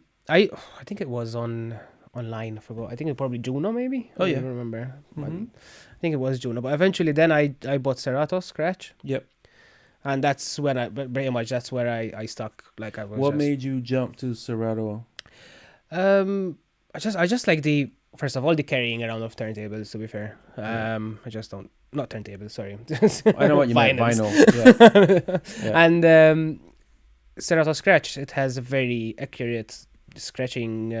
think it was online. I forgot. I think it probably Juno maybe. Oh, I yeah. don't remember. Mm-hmm. I think it was Juno, but eventually then I bought Serato Scratch. Yep. And that's when pretty much that's where I stuck. Like I was. What made you jump to Serato? I just like first of all the carrying around of turntables. To be fair, I just don't. Not turntables, sorry. I know what you meant, vinyl. Yeah. And Serato Scratch, it has a very accurate scratching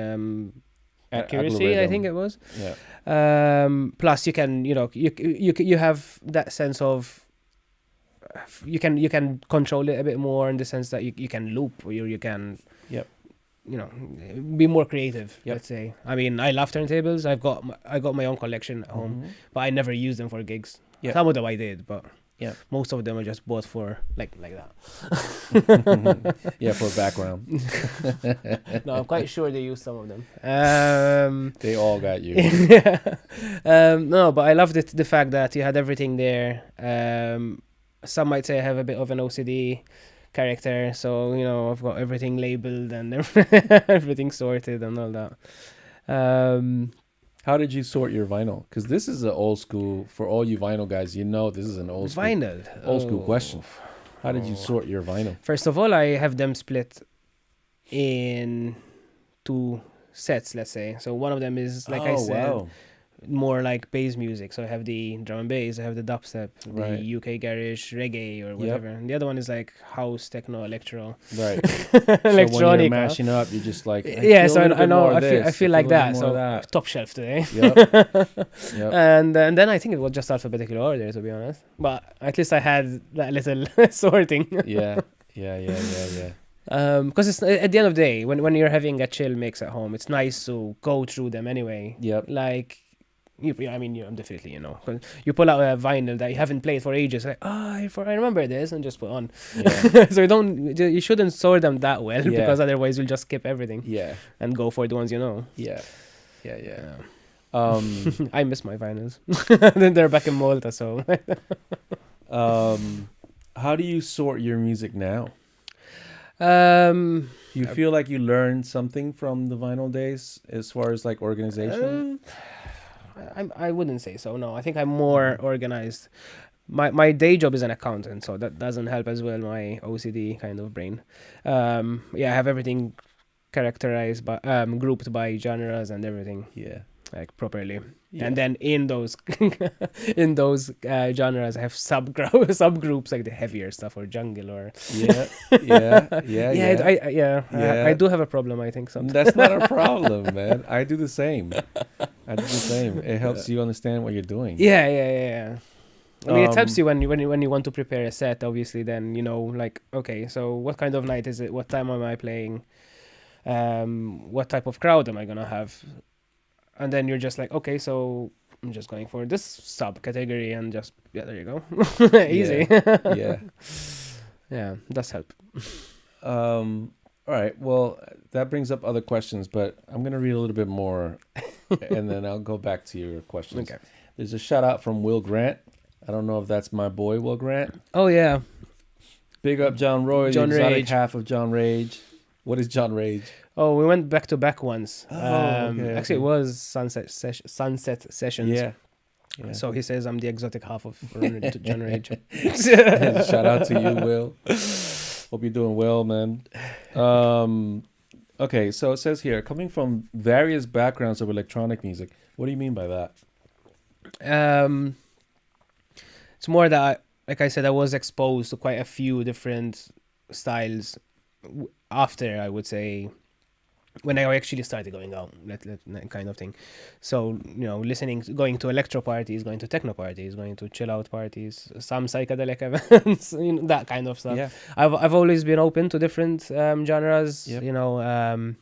accuracy, I think it was. Yeah. Plus, you can, you have that sense of you can control it a bit more in the sense that you can loop or you can. Yep. Be more creative. Yep. Let's say. I mean, I love turntables. I got my own collection at home, but I never used them for gigs. Yep. Some of them I did, but most of them I just bought for like that. Yeah, for background. No, I'm quite sure they used some of them. They all got you. No, but I loved the fact that you had everything there. Some might say I have a bit of an OCD character, so I've got everything labeled and everything sorted and all that. How did you sort your vinyl? Because this is an old school, for all you vinyl guys, this is an old school vinyl. Old school question. How did you sort your vinyl? First of all, I have them split in 2 sets, let's say. So one of them is, like I said, more like bass music. So I have the drum and bass, I have the dubstep, the UK garage, reggae or whatever. And the other one is like house, techno, electro. Right. Electronica. So when you're mashing up, you're just like, so I know, I feel like that. So top shelf today. Yep. And then I think it was just alphabetical order, to be honest. But at least I had that little sorting. Yeah. Because it's at the end of the day, when you're having a chill mix at home, it's nice to go through them anyway. Yep. Like, I'm definitely, cause you pull out a vinyl that you haven't played for ages, like, I remember this, and just put on. Yeah. So you shouldn't sort them that well, because otherwise you'll just skip everything. Yeah. And go for the ones you know. Yeah. I miss my vinyls. Then they're back in Malta, so. How do you sort your music now? Do you feel like you learned something from the vinyl days as far as like organization? I wouldn't say so. No, I think I'm more organized. My day job is an accountant, so that doesn't help as well. My OCD kind of brain. I have everything characterized by grouped by genres and everything. Yeah. Like properly. Yeah. And then in those genres, I have subgroups like the heavier stuff or jungle or I do have a problem, I think sometimes. That's not a problem, man. I do the same. It helps you understand what you're doing. Yeah. I mean, it helps you when you want to prepare a set. Obviously, then like, okay, so what kind of night is it? What time am I playing? What type of crowd am I gonna have? And then you're just like, okay, so I'm just going for this subcategory and just, there you go. Easy. Yeah, that's help. All right, well, that brings up other questions, but I'm going to read a little bit more and then I'll go back to your questions. Okay. There's a shout out from Will Grant. I don't know if that's my boy, Will Grant. Oh, yeah. Big up Jon-roy, the exotic Rage. half of John Rage. What is John Rage? Oh, we went back to back once. Okay. Actually, it was Sunset Sessions. Yeah. So he says I'm the exotic half of John Rage. Shout out to you, Will. Hope you're doing well, man. Okay, so it says here, coming from various backgrounds of electronic music. What do you mean by that? It's more that, like I said, I was exposed to quite a few different styles after, I would say, when I actually started going out, that kind of thing. So, going to electro parties, going to techno parties, going to chill out parties, some psychedelic events, that kind of stuff. Yeah. I've always been open to different genres, Yep.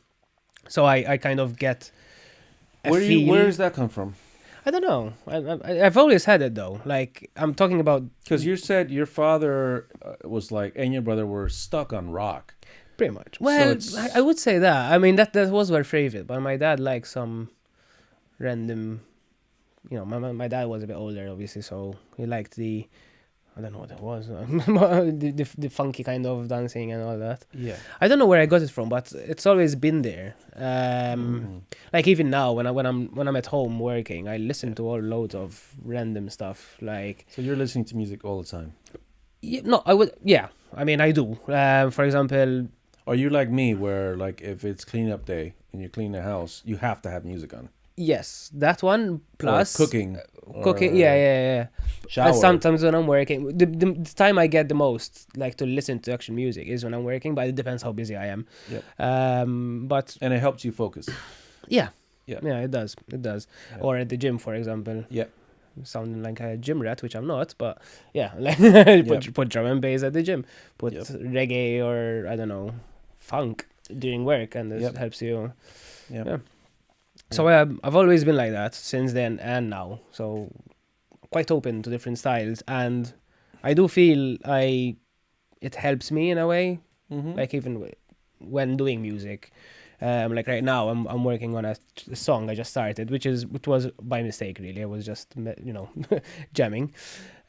So I kind of get a Where feel. does that come from? I don't know. I've always had it though. Like, I'm talking about, Because you said your father was like, and your brother were stuck on rock. Pretty much. Well, I would say that. I mean, that was my favorite, but my dad liked some random. My dad was a bit older, obviously, so he liked I don't know what it was, the funky kind of dancing and all that. Yeah. I don't know where I got it from, but it's always been there. Like even now, when I'm at home working, I listen to all loads of random stuff. Like, so you're listening to music all the time? Yeah, no, I would. Yeah, I mean, I do. For example. Are you like me, where like if it's cleanup day and you clean the house, you have to have music on? Yes, that one plus cooking. Yeah. Shower. And sometimes when I'm working, the time I get the most like to listen to actual music is when I'm working, but it depends how busy I am. Yep. And it helps you focus. Yeah. Yeah. Yeah, it does. Yeah. Or at the gym, for example. Yeah. Sounding like a gym rat, which I'm not, but yeah, like put drum and bass at the gym, put reggae or I don't know, funk during work, and it helps you. Yeah. So I've always been like that since then and now. So quite open to different styles, and I do feel it helps me in a way. Like even when doing music. Like right now, I'm working on a song I just started, which was by mistake really. I was just jamming.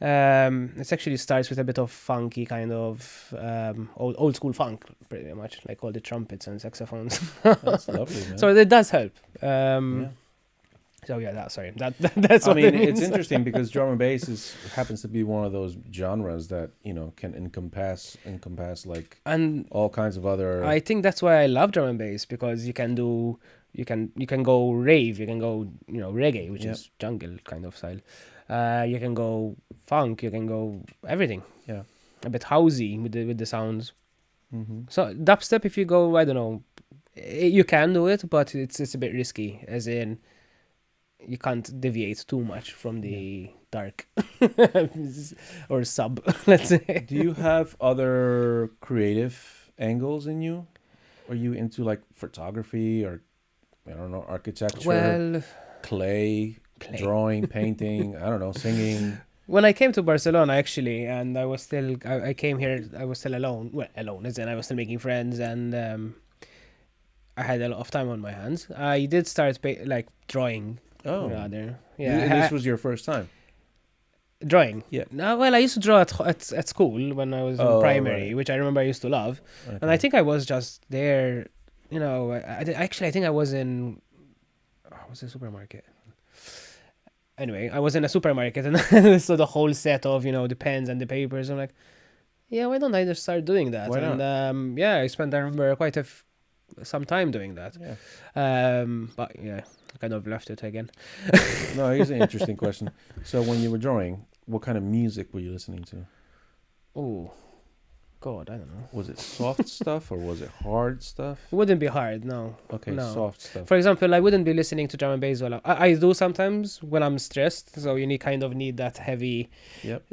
It actually starts with a bit of funky kind of old school funk, pretty much, like all the trumpets and saxophones. That's lovely, man. So it does help. So yeah, that's what it means. It's interesting because drum and bass happens to be one of those genres that can encompass like and all kinds of other. I think that's why I love drum and bass, because you can go rave, you can go reggae, which is jungle kind of style. You can go funk, you can go everything. Yeah, a bit housey with the sounds. So dubstep, if you go, I don't know, you can do it, but it's a bit risky, as in. You can't deviate too much from the dark or sub, let's say. Do you have other creative angles in you? Are you into like photography or I don't know, architecture? Well, clay. Drawing, painting, I don't know, singing. When I came to Barcelona, actually, and I came here, I was still alone. Well, alone, as in I was still making friends, and I had a lot of time on my hands. I did start drawing. Oh, rather, yeah. This was your first time drawing. Yeah. No, well, I used to draw at school when I was in primary, which I remember I used to love. Okay. And I think I was just there. I think I was in. Was a supermarket. Anyway, I was in a supermarket, and so the whole set of the pens and the papers. I'm like, yeah, why don't I just start doing that? Why not? And I remember quite some time doing that. Yeah. But yeah. Kind of left it again. No, here's an interesting question. So when you were drawing, what kind of music were you listening to? Oh, God, I don't know. Was it soft stuff or was it hard stuff? It wouldn't be hard, no. Okay, no. Soft stuff. For example, I wouldn't be listening to drum and bass while I do sometimes when I'm stressed, so you need that heavy. Yep.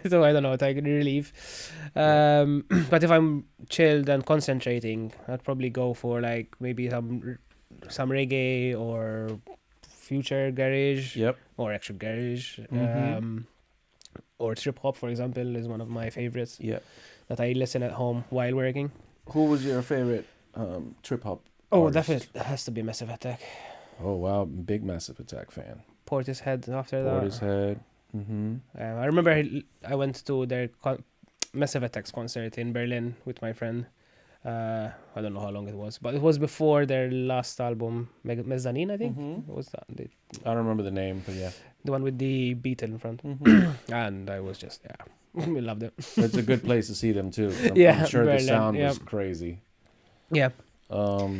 So I don't know, like relief. But if I'm chilled and concentrating, I'd probably go for like maybe some reggae or future garage. Yep. Or actual garage. Or trip hop, for example, is one of my favorites. Yeah. That I listen at home while working. Who was your favorite trip hop artist? Definitely. It has to be Massive Attack. Oh, wow. Big Massive Attack fan. Portishead after that. Portishead. I remember I went to their Massive Attack's concert in Berlin with my friend. I don't know how long it was, but it was before their last album, Mezzanine, I think. What was that? I don't remember the name, but yeah. The one with the Beatle in front. And I was just, we loved it. It's a good place to see them too. I'm sure Berlin, the sound was crazy. Yeah. All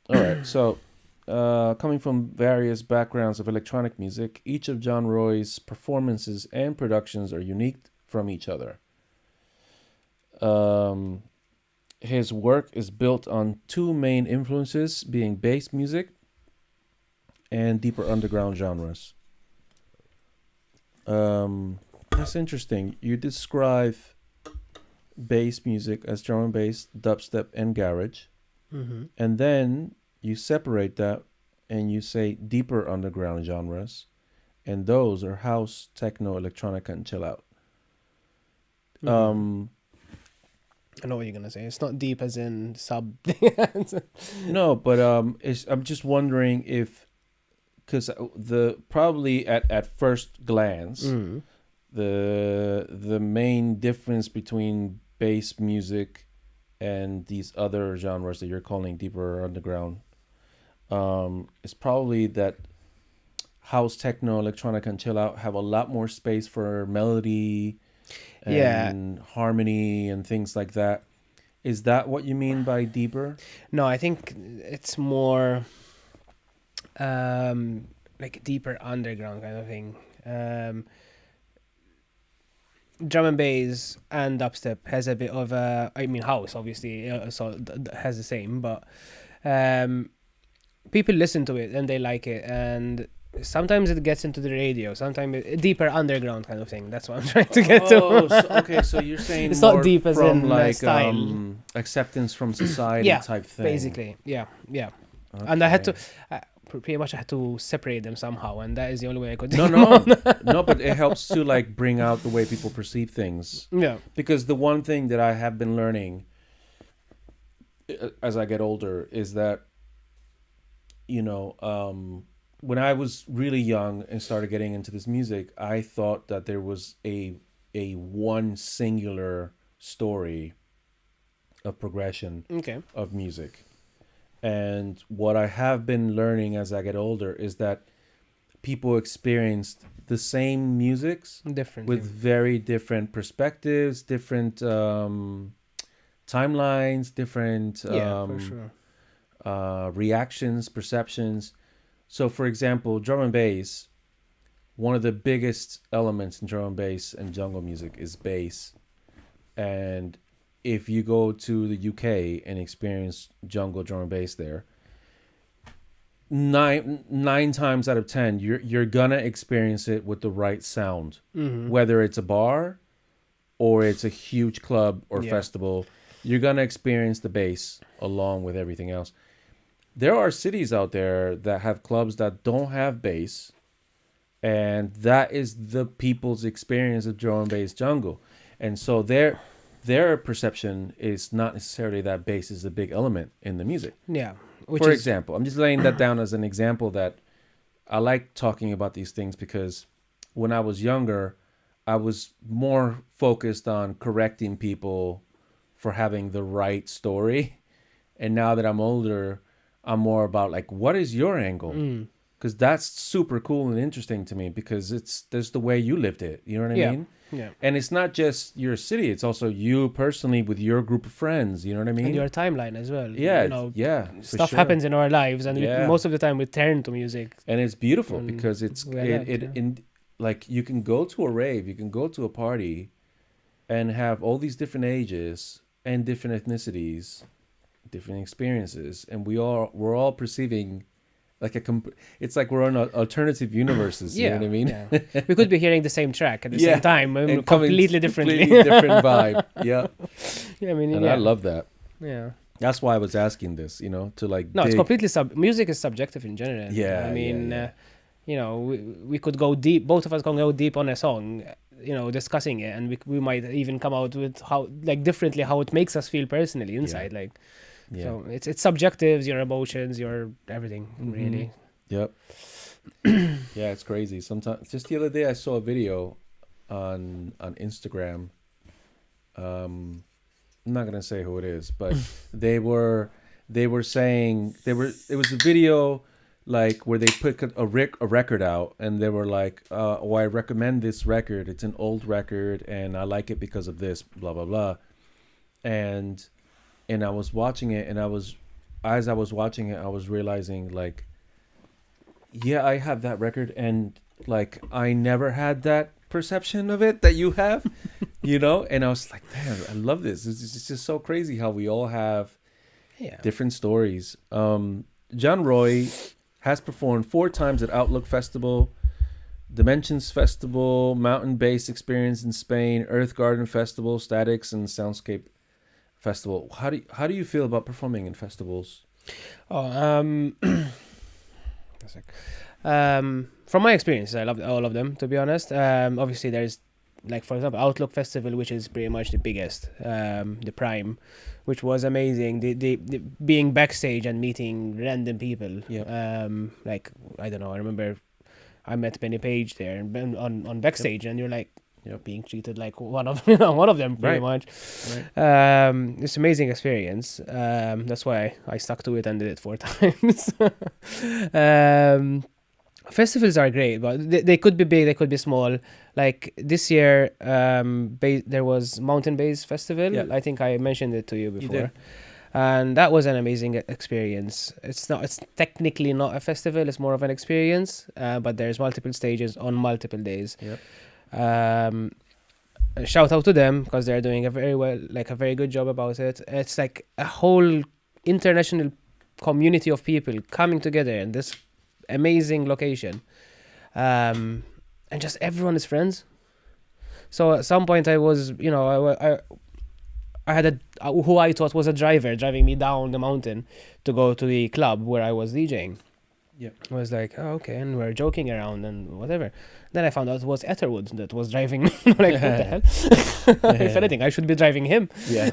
right. So, coming from various backgrounds of electronic music, each of Jon-roy's performances and productions are unique from each other. His work is built on two main influences, being bass music and deeper underground genres. That's interesting. You describe bass music as drum and bass, dubstep, and garage. And then you separate that and you say deeper underground genres. And those are house, techno, electronica, and chill out. I know what you're gonna say. It's not deep as in sub. No, but I'm just wondering if, because the probably at first glance, the main difference between bass music and these other genres that you're calling deeper or underground, is probably that house, techno, electronica, and chill out have a lot more space for melody and harmony and things like that. Is that what you mean by deeper? No, I think it's more like deeper underground kind of thing. Drum and bass and dubstep has a bit of a, I mean, house obviously has the same, but people listen to it and they like it, and sometimes it gets into the radio, sometimes deeper underground kind of thing. That's what I'm trying to get to. Okay, so you're saying it's more not deep as from in like style. acceptance from society type thing. Basically, yeah. Okay. And I had to, pretty much I had to separate them somehow, and that is the only way I could. No, but it helps to like bring out the way people perceive things. Yeah. Because the one thing that I have been learning as I get older is that, you know, when I was really young and started getting into this music, I thought that there was a one singular story of progression of music. And what I have been learning as I get older is that people experienced the same musics with very different perspectives, different timelines, different reactions, perceptions. So, for example, drum and bass, one of the biggest elements in drum and bass and jungle music is bass. And if you go to the UK and experience jungle drum and bass there, nine times out of 10, you're gonna experience it with the right sound, whether it's a bar or it's a huge club or festival. You're gonna experience the bass along with everything else. There are cities out there that have clubs that don't have bass, and that is the people's experience of drum and bass jungle. And so their perception is not necessarily that bass is a big element in the music. Yeah. For example, I'm just laying that down as an example that I like talking about these things because when I was younger, I was more focused on correcting people for having the right story. And now that I'm older, I'm more about like, what is your angle? Because that's super cool and interesting to me because there's the way you lived it. You know what I mean? Yeah. And it's not just your city. It's also you personally with your group of friends. You know what I mean? And your timeline as well. Yeah. You know, stuff sure. happens in our lives, and most of the time we turn to music. And it's beautiful because like you can go to a rave, you can go to a party and have all these different ages and different ethnicities, different experiences, and we're all perceiving like it's like we're on alternative universes. You know what I mean? Yeah. We could be hearing the same track at the same time, and completely differently. Different vibe. Yeah. Yeah, I mean, and I love that. Yeah. That's why I was asking this, to like. No, it's completely music is subjective in general. Yeah. I mean, we could go deep. Both of us can go deep on a song, discussing it, and we might even come out with how differently how it makes us feel personally inside, Yeah. So it's subjective, your emotions, your everything, really. Yep. Yeah, it's crazy. Sometimes, just the other day, I saw a video on Instagram. I'm not gonna say who it is, but they were saying it was a video like where they put a record out, and they were like, "Oh, I recommend this record. It's an old record, and I like it because of this, blah blah blah," and I was watching it, and as I was watching it, I was realizing like, yeah, I have that record, and like I never had that perception of it that you have, and I was like, damn, I love this. It's just so crazy how we all have different stories. Jon-roy has performed 4 times at Outlook Festival, Dimensions Festival, Mountain Bass Experience in Spain, Earth Garden Festival, Statix, and Soundscape Festival. How do you feel about performing in festivals? From my experience, I loved all of them, to be honest. Obviously there's like for example Outlook Festival, which is pretty much the biggest, the Prime, which was amazing. The being backstage and meeting random people. Yeah. Like I don't know. I remember I met Benny Page there and on backstage, and you're like. Yep. Being treated like one of one of them pretty much. Right. It's an amazing experience. That's why I stuck to it and did it 4 times. Festivals are great, but they could be big, they could be small. Like this year, there was Mountain Base Festival. Yeah. I think I mentioned it to you before. You did. And that was an amazing experience. It's technically not a festival, it's more of an experience, but there's multiple stages on multiple days. Yep. Shout out to them because they're doing a very good job about it. It's like a whole international community of people coming together in this amazing location, and just everyone is friends. So at some point I was, I had who I thought was a driver driving me down the mountain to go to the club where I was DJing. Yeah. I was like, oh, okay, and we're joking around and whatever. Then I found out it was Etherwood that was driving me. Like, what the hell? If anything, I should be driving him. Yeah.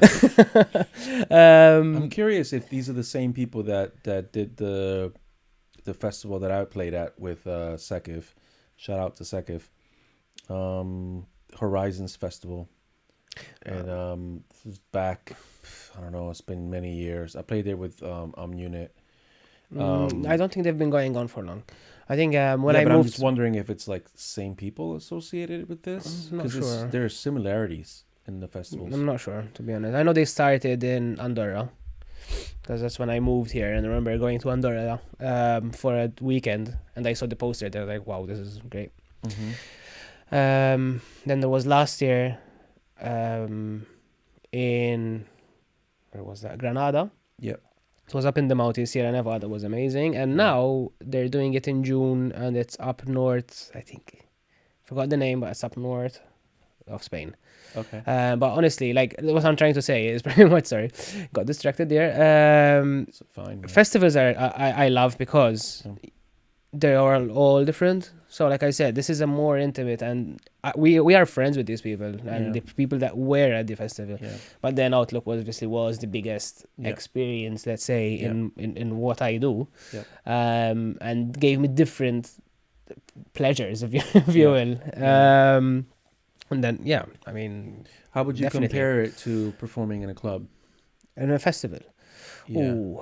I'm curious if these are the same people that did the festival that I played at with Sekiv. Shout out to Sekiv. Horizons Festival. And this is back, I don't know, it's been many years. I played there with Unit. I don't think they've been going on for long. I think when I moved, I'm just wondering if it's like the same people associated with this. I'm not sure. There are similarities in the festivals. I'm not sure, to be honest. I know they started in Andorra because that's when I moved here, and I remember going to Andorra for a weekend, and I saw the poster. They're like, "Wow, this is great." Mm-hmm. Then there was last year in where was that? Granada. Yep. It was up in the mountains. Sierra Nevada was amazing, and now they're doing it in June, and it's up north. I think forgot the name, but it's up north of Spain. Okay. But honestly, like what I'm trying to say is pretty much got distracted there. It's fine. Man. Festivals I love because they are all different. So like I said, this is a more intimate, and we are friends with these people and the people that were at the festival. Yeah. But then Outlook was the biggest experience, let's say, in what I do, and gave me different pleasures, if you will. And then I mean, how would you definitely compare it to performing in a club? In a festival? Yeah. Ooh,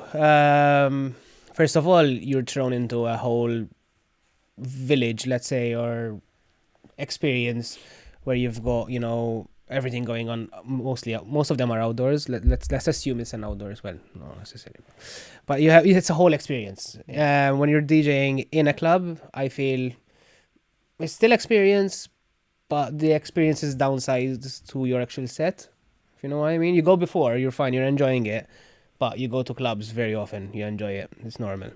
first of all, you're thrown into a whole village, let's say, or experience where you've got everything going on. Most of them are outdoors. Let's assume it's an outdoors. Well, not necessarily, but it's a whole experience. When you're DJing in a club, I feel it's still experience, but the experience is downsized to your actual set. If you know what I mean. You go before, you're fine, you're enjoying it, but you go to clubs very often, you enjoy it. It's normal.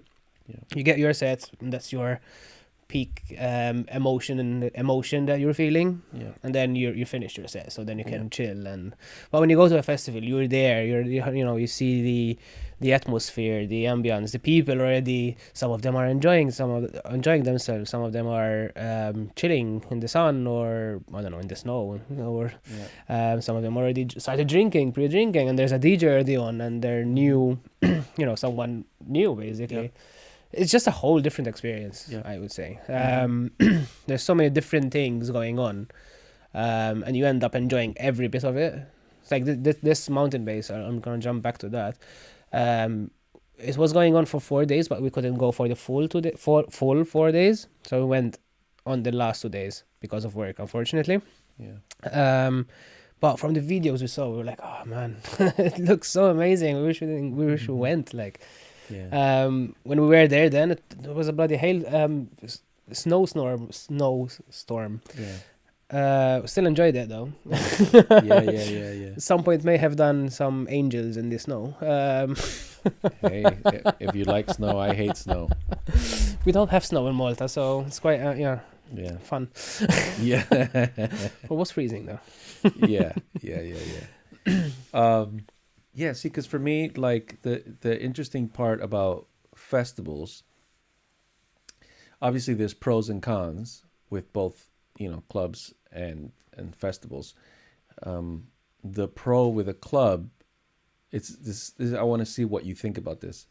Yeah. You get your set, and that's your peak emotion that you're feeling, and then you finish your set, so then you can chill. But when you go to a festival, you're there, you see the atmosphere, the ambience, the people already. Some of them are enjoying themselves, some of them are chilling in the sun, or I don't know, in the snow, or some of them already started pre-drinking, and there's a DJ already on, and they're new, someone new basically. It's just a whole different experience, I would say. There's so many different things going on, and you end up enjoying every bit of it. It's like this mountain base, I'm going to jump back to that. It was going on for 4 days, but we couldn't go for the full 4 days. So we went on the last 2 days because of work, unfortunately. Yeah. But from the videos we saw, we were like, oh man, it looks so amazing. We wish we went. Like, when we were there, then it was a bloody snowstorm. Still enjoyed it though. Yeah. At some point may have done some angels in the snow. Hey, if you like snow, I hate snow. We don't have snow in Malta, so it's quite fun. Yeah. It was freezing though. Yeah. See, because for me, like the interesting part about festivals, obviously there's pros and cons with both, clubs and and festivals. The pro with a club, it's this I want to see what you think about this.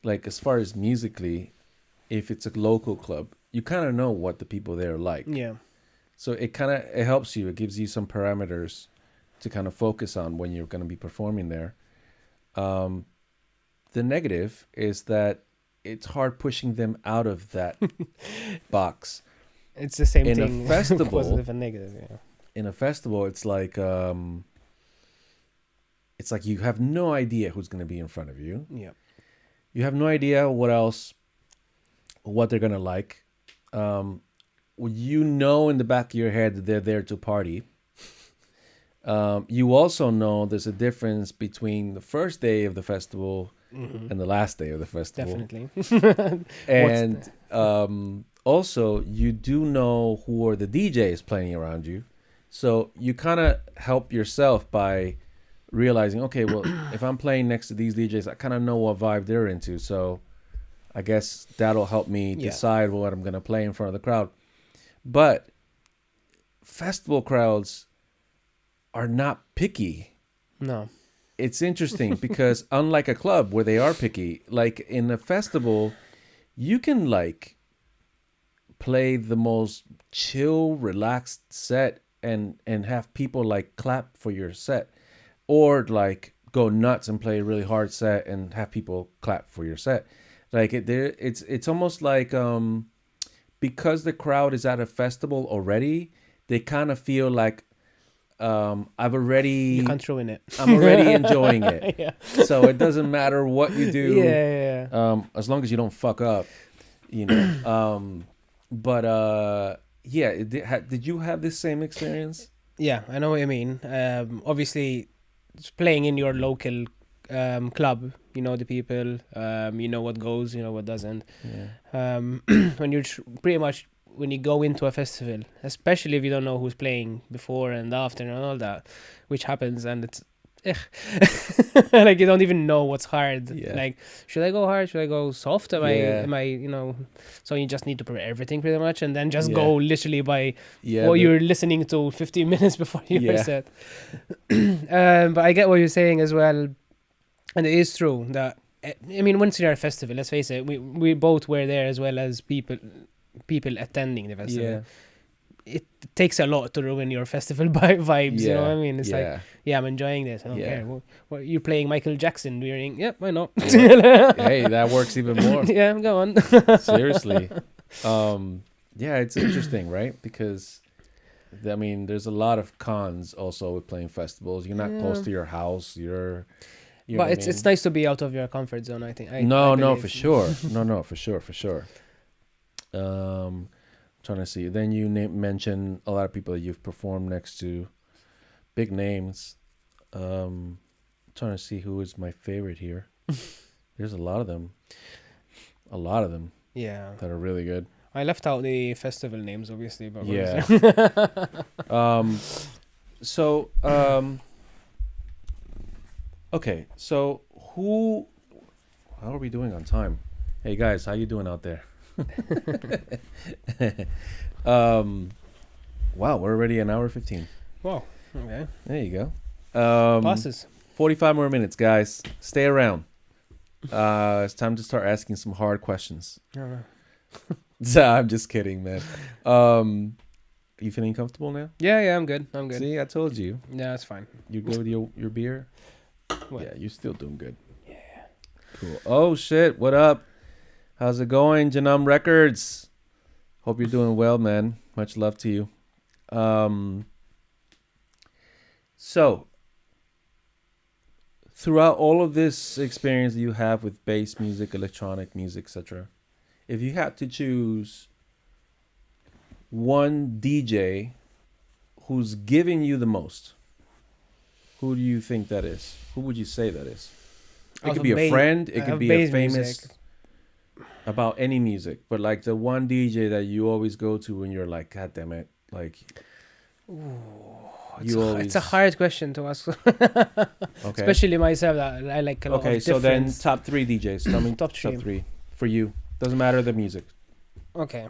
Like as far as musically, if it's a local club, you kind of know what the people there are like. Yeah. So it helps you. It gives you some parameters to kind of focus on when you're going to be performing there. The negative is that it's hard pushing them out of that box. It's the same in thing. A festival, positive and negative. Yeah. In a festival, it's like you have no idea who's going to be in front of you. Yeah. You have no idea what they're going to like. You know in the back of your head that they're there to party. You also know there's a difference between the first day of the festival and the last day of the festival. Definitely. And also, you do know who are the DJs playing around you. So you kind of help yourself by realizing, okay, well, if I'm playing next to these DJs, I kind of know what vibe they're into. So I guess that'll help me decide what I'm going to play in front of the crowd. But festival crowds are not picky. No. It's interesting because unlike a club where they are picky, like in a festival, you can like play the most chill, relaxed set and have people like clap for your set, or like go nuts and play a really hard set and have people clap for your set. Like it's almost like because the crowd is at a festival already, they kind of feel like you can't ruin it. I'm already enjoying it. Yeah. So it doesn't matter what you do. Yeah. As long as you don't fuck up, you know. Yeah. Did you have this same experience? Yeah, I know what you mean. Obviously, just playing in your local club, you know the people, you know what goes, you know what doesn't. Yeah. When you're pretty much when you go into a festival, especially if you don't know who's playing before and after and all that, which happens, and it's like you don't even know what's hard. Yeah. Like, should I go hard? Should I go soft? Am Yeah. I you know? So you just need to prepare everything pretty much, and then just Yeah. go literally by Yeah, you're listening to 15 minutes before your Yeah. set. But I get what you're saying as well, and it is true that I mean, once you're at a festival, let's face it, we both were there as well as people attending the festival. Yeah. It takes a lot to ruin your festival vibes. You know what I mean? It's Yeah. like, yeah, I'm enjoying this. I don't Yeah. care. What you're playing Michael Jackson during? Yeah, why not? Hey, that works even more. Yeah, go on. Seriously. Yeah, it's interesting, right? Because I mean, there's a lot of cons also with playing festivals. You're not close to your house. You know But what I it's mean? nice to be out of your comfort zone, I think. No, I believe. for sure. No, for sure. Trying to see. Then you mention a lot of people that you've performed next to, big names. Trying to see who is my favorite here. There's a lot of them. Yeah. That are really good. I left out the festival names, obviously. But Yeah. Okay. So how are we doing on time? Hey guys, how you doing out there? Wow, we're already an hour 15. Wow. Okay. There you go. Passes. 45 more minutes, guys. Stay around. It's time to start asking some hard questions. I'm just kidding, man. You feeling comfortable now? Yeah, I'm good. See, I told you. Yeah, it's fine. You good with your beer? What? Yeah, you're still doing good. Yeah. Cool. Oh shit, what up? How's it going, Janum Records? Hope you're doing well, man. Much love to you. So throughout all of this experience that you have with bass music, electronic music, etc., if you had to choose one DJ who's giving you the most, who do you think that is? Who would you say that is? It could be a friend. It could be a famous music. About any music, but like the one DJ that you always go to when you're like, God damn it, like. It's a hard question to ask. Okay. Especially myself, that I like a lot of Okay, so then different- top 3 DJs. I mean, Top top three. 3 for you. Doesn't matter the music. Okay.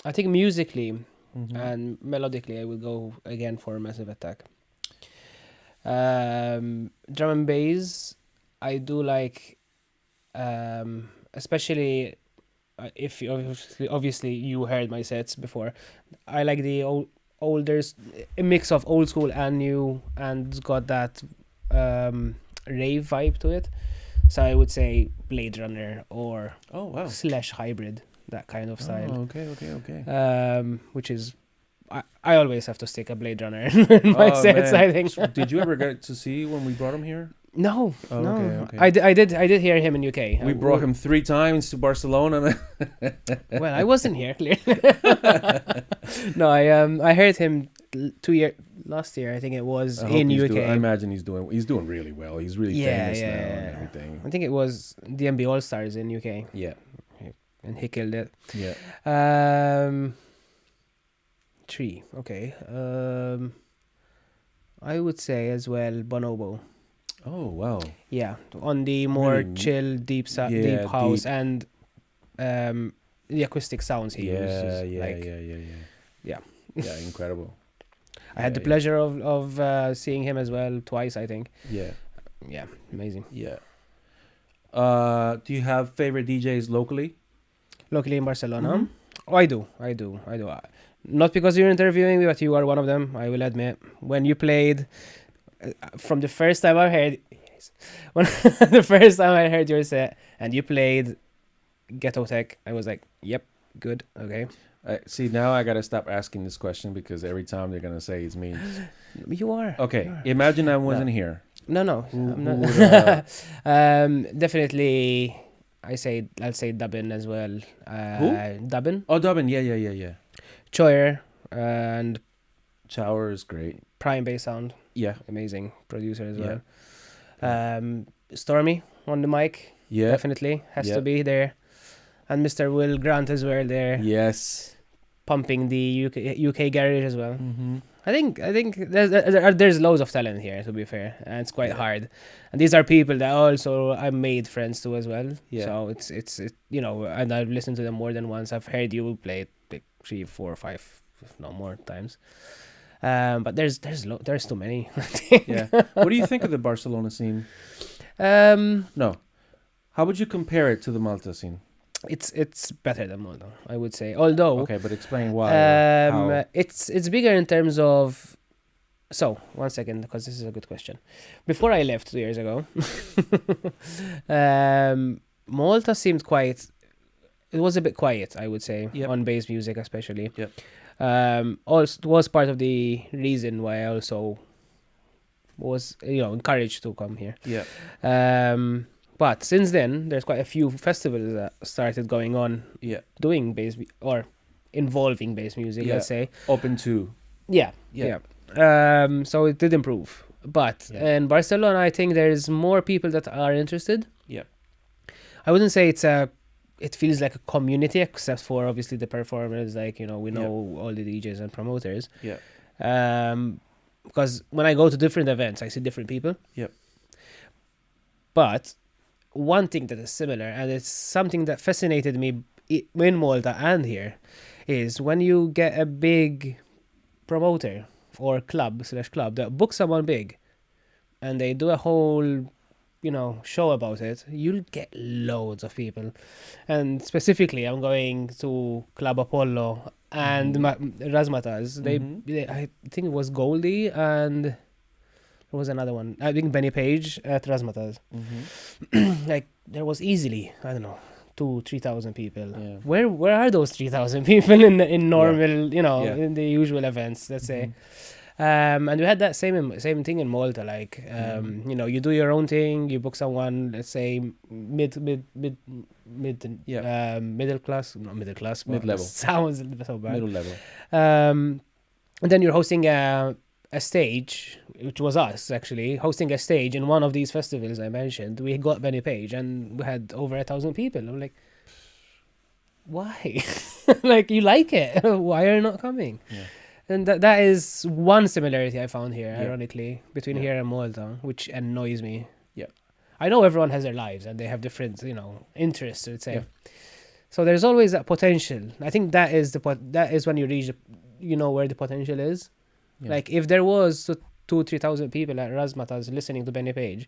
I think musically, and melodically I would go again for Massive Attack. Drum and bass, I do like, especially if you obviously you heard my sets before. I like the older, a mix of old school and new, and it's got that rave vibe to it. So I would say Blade Runner or Slash Hybrid, that kind of style. Okay. Which is, I always have to stick a Blade Runner in my sets. Man. I think. Did you ever get to see when we brought him here? No, Oh, no. okay. I did hear him in UK. We brought him 3 times to Barcelona. Well, I wasn't here clearly. No, I heard him last year. I think it was in UK. I imagine he's doing really well. He's really famous now and everything. I think it was DMB All Stars in UK. Yeah, and he killed it. Yeah. 3. Okay. I would say as well Bonobo. Oh wow. Yeah, on the more Really chill, deep house and the acoustic sounds he uses. Yeah. Yeah, incredible. I had the pleasure of seeing him as well twice, I think. Yeah, Amazing. Yeah. Do you have favorite DJs locally? Locally in Barcelona? Oh, I do. Not because you're interviewing me, but you are one of them, I will admit. When you played, from the first time I heard, the first time I heard your set, and you played Ghetto Tech, I was like, yep, good, okay. See, now I gotta stop asking this question because every time they're gonna say it's me. You are. Okay, imagine I wasn't here. No, I'm not. Definitely, I'll say Dubbin as well. Who? Dubbin. Oh, Dubbin. Yeah. Choyer and Chower is great. Prime Bass Sound. Yeah. Amazing producer as well. Stormy on the mic. Yeah. Definitely has to be there. And Mr. Will Grant as well there. Yes. Pumping the UK garage as well. I think there's loads of talent here, to be fair, and it's quite hard. And these are people that also I made friends to as well. Yeah. So it's and I've listened to them more than once. I've heard you play it like 3, 4, 5, if not more times. But there's too many. Yeah. What do you think of the Barcelona scene? No. How would you compare it to the Malta scene? It's better than Malta, I would say. Although okay, but explain why. How? It's bigger in terms of. So 1 second, because this is a good question. Before I left 2 years ago, Malta seemed quiet. It was a bit quiet, I would say, on bass music especially. Also was part of the reason why I also was encouraged to come here. But since then, there's quite a few festivals that started going on, doing bass or involving bass music. Let's say open to. So it did improve, but in Barcelona, I think there's more people that are interested. I wouldn't say it feels like a community, except for obviously the performers. Like we know all the DJs and promoters. Because when I go to different events, I see different people. But one thing that is similar, and it's something that fascinated me in Malta and here, is when you get a big promoter or club that books someone big and they do a whole show about it, you'll get loads of people. And specifically, I'm going to Club Apollo and Razmataz. I think it was Goldie and there was another one. I think Benny Page at Razmataz. Like there was easily, I don't know, 2,000-3,000 people. Where are those 3,000 people in normal, in the usual events, let's say. And we had that same thing in Malta. Like, you do your own thing. You book someone, let's say middle class, not middle class, mid level. Sounds so bad. Middle level. And then you're hosting a stage, which was us actually hosting a stage in one of these festivals I mentioned. We got Benny Page, and we had over 1,000 people. I'm like, why? Like, you like it? Why are you not coming? And that is one similarity I found here, ironically, between here and Malta, which annoys me. I know everyone has their lives and they have different, interests, let's say. So there's always that potential. I think that is when you reach you know where the potential is. Yeah. Like if there was 2,000-3,000 people at Razzmatazz listening to Benny Page,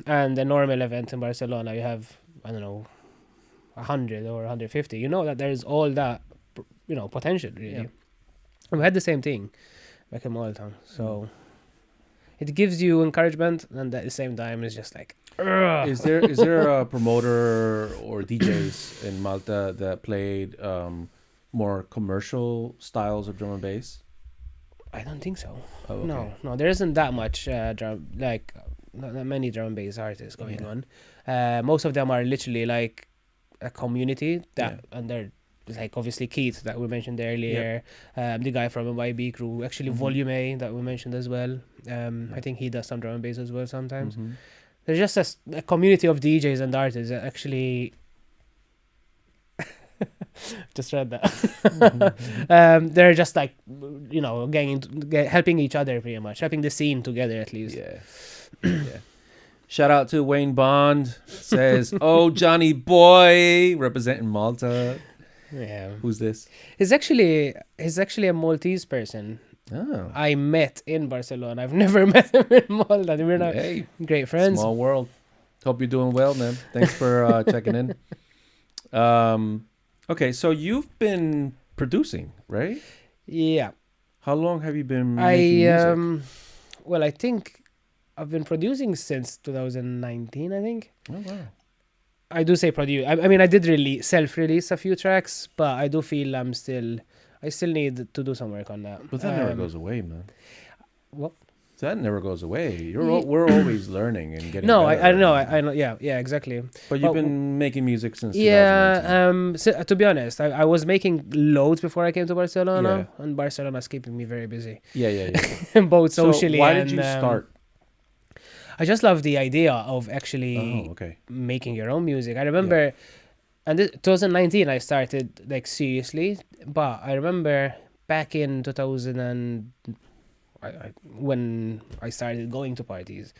and a normal event in Barcelona, you have, I don't know, 100 or 150. You know that there's all that, potential really. Yeah. And we had the same thing back in Malta, so it gives you encouragement, and at the same time, it's just like. Ugh. Is there a promoter or DJs in Malta that played more commercial styles of drum and bass? I don't think so. Oh, okay. No, there isn't that much not that many drum and bass artists going on. Most of them are literally like a community and they're like obviously Keith that we mentioned earlier, the guy from MYB crew, actually Volume A that we mentioned as well. I think he does some drum and bass as well sometimes. There's just a community of DJs and artists that actually. Just read that. They're just like, helping each other pretty much, helping the scene together at least. Yeah. Shout out to Wayne Bond. Says, "Oh, Johnny boy, representing Malta." Yeah. Who's this? He's actually a Maltese person. Oh. I met in Barcelona. I've never met him in Malta. We're not great friends. Small world. Hope you're doing well, man. Thanks for checking in. Okay, so you've been producing, right? Yeah. How long have you been making music? Well, I think I've been producing since 2019, I think. Oh, wow. I do say produce. I mean, I did really self-release a few tracks, but I do feel I still need to do some work on that. But that never goes away, man. What? That never goes away. We're always learning and getting No, better. I know. Yeah, exactly. But you've been making music since 2019. So, to be honest, I was making loads before I came to Barcelona, and Barcelona's keeping me very busy. Yeah. Both socially. So why did you start? I just love the idea of actually making your own music. I remember, and 2019 I started like seriously, but I remember back in 2000 when I started going to parties,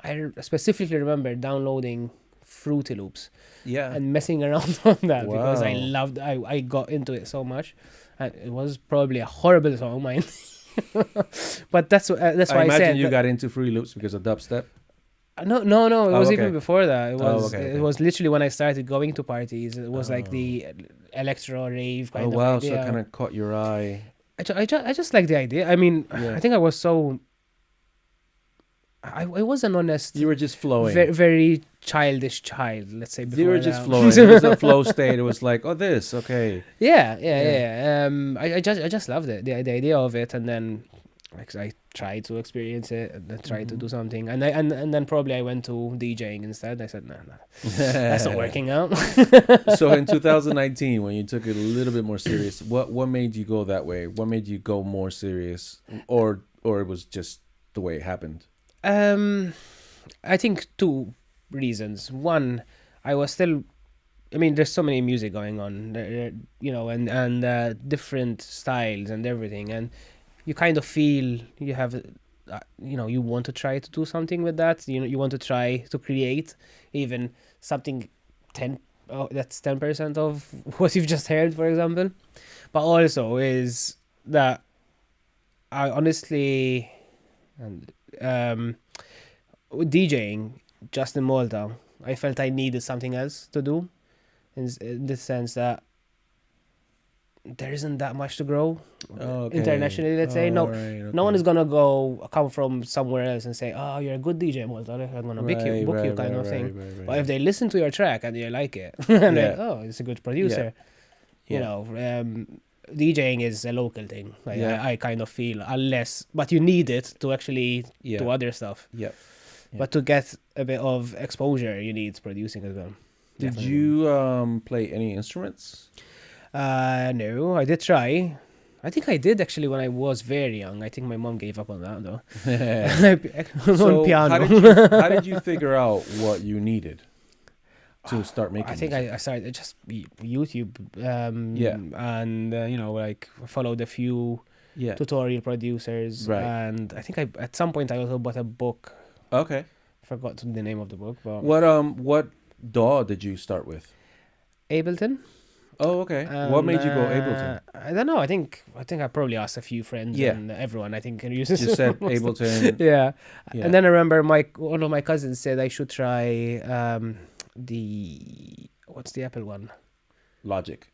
I specifically remember downloading Fruity Loops and messing around on that because I got into it so much. And it was probably a horrible song, mine. But that's why I said. I imagine you got into Fruity Loops because of dubstep. No. It was even before that. It was literally when I started going to parties. It was like the electro rave kind of idea. Oh wow! So it kind of caught your eye. I just like the idea. I mean, I think I was so. I was an honest. You were just flowing. Very childish child, let's say. You were just flowing. It was a flow state. It was like, this, okay. Yeah. I just loved it, the idea of it, and then I tried to experience it, and then tried to do something, and then probably I went to DJing instead. I said, no, that's not working out. So in 2019, when you took it a little bit more serious, what made you go that way? What made you go more serious, or it was just the way it happened? I think two reasons. One, I was still. I mean, there's so many music going on, and different styles and everything, and you kind of feel you have, you want to try to do something with that. You want to try to create even something that's 10% of what you've just heard, for example. But also is that I honestly, with DJing just in Malta, I felt I needed something else to do, in the sense that there isn't that much to grow internationally, let's say. No one is gonna come from somewhere else and say, "Oh, you're a good DJ, Malta. I'm gonna book you," kind of thing. Right. But if they listen to your track and you like it, and they're like, "Oh, it's a good producer," DJing is a local thing. I kind of feel, but you need it to actually do other stuff. Yeah. But to get a bit of exposure, you need producing as well. Did you play any instruments? No, I did try. I think I did actually when I was very young. I think my mom gave up on that though. So piano. how did you figure out what you needed to start making? I think I started just YouTube. And followed a few tutorial producers. Right. And I think at some point I also bought a book. Okay. Forgot the name of the book, but what DAW did you start with? Ableton. Oh, okay. What made you go Ableton? I don't know. I think I probably asked a few friends and everyone I think can use this. Just said Ableton. Yeah. And then I remember one of my cousins said I should try what's the Apple one? Logic.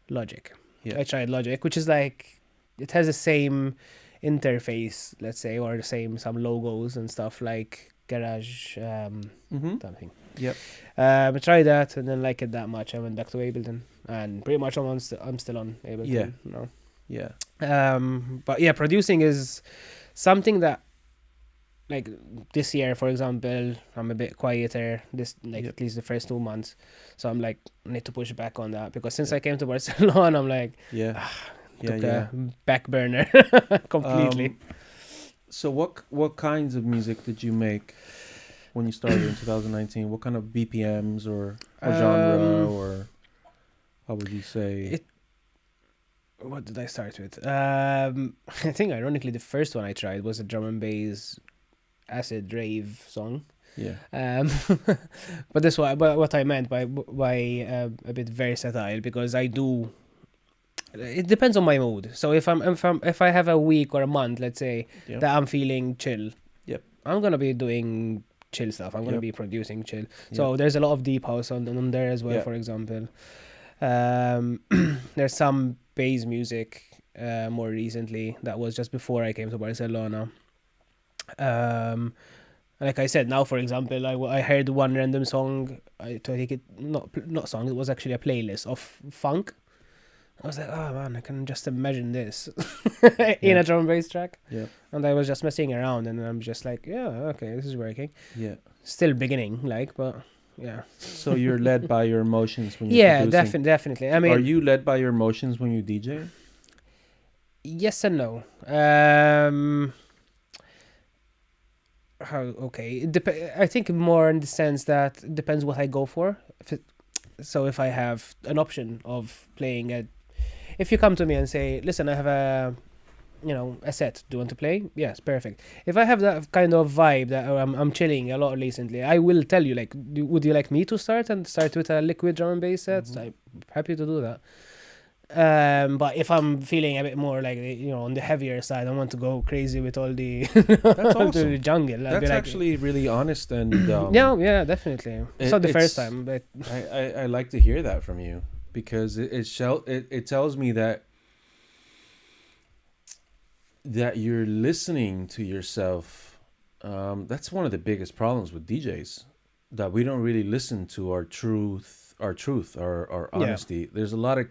Yeah. I tried Logic, which is like it has the same interface, let's say, or the same some logos and stuff like Garage something. Yep. I tried that and then like it that much. I went back to Ableton, and pretty much I'm still on Ableton. Yeah. No. Yeah. But yeah, producing is something that, like this year, for example, I'm a bit quieter. At least the first 2 months, so I'm like need to push back on that because since I came to Barcelona, I'm like took a back burner completely. So what kinds of music did you make when you started in 2019? What kind of BPMs or genre, or how would you say? What did I start with? I think ironically the first one I tried was a drum and bass acid rave song. Yeah. But that's what I meant by a bit versatile, because I do. It depends on my mood. So if I have a week or a month, let's say, that I'm feeling chill, I'm gonna be doing chill stuff. I'm gonna be producing chill. So there's a lot of deep house on there as well. For example, there's some bass music more recently that was just before I came to Barcelona. Like I said, now for example, I heard one random song. I think it not song. It was actually a playlist of funk. I was like, oh man, I can just imagine this in a drum and bass track. Yeah. And I was just messing around, and I'm just like, yeah, okay, this is working. Yeah. Still beginning, but yeah. So you're led by your emotions when you're producing? Definitely. I mean, are you led by your emotions when you DJ? Yes and no. I think more in the sense that it depends what I go for. So if I have an option of playing if you come to me and say, listen, I have a set, do you want to play? Yes, perfect. If I have that kind of vibe that I'm chilling a lot recently, I will tell you, like, would you like me to start with a liquid drum and bass set? I'm happy to do that. But if I'm feeling a bit more like, on the heavier side, I want to go crazy with all the that's awesome. the jungle. That's actually really honest and yeah, definitely. It's not the first time, but I like to hear that from you, because it tells me that you're listening to yourself. That's one of the biggest problems with DJs, that we don't really listen to our honesty. There's a lot of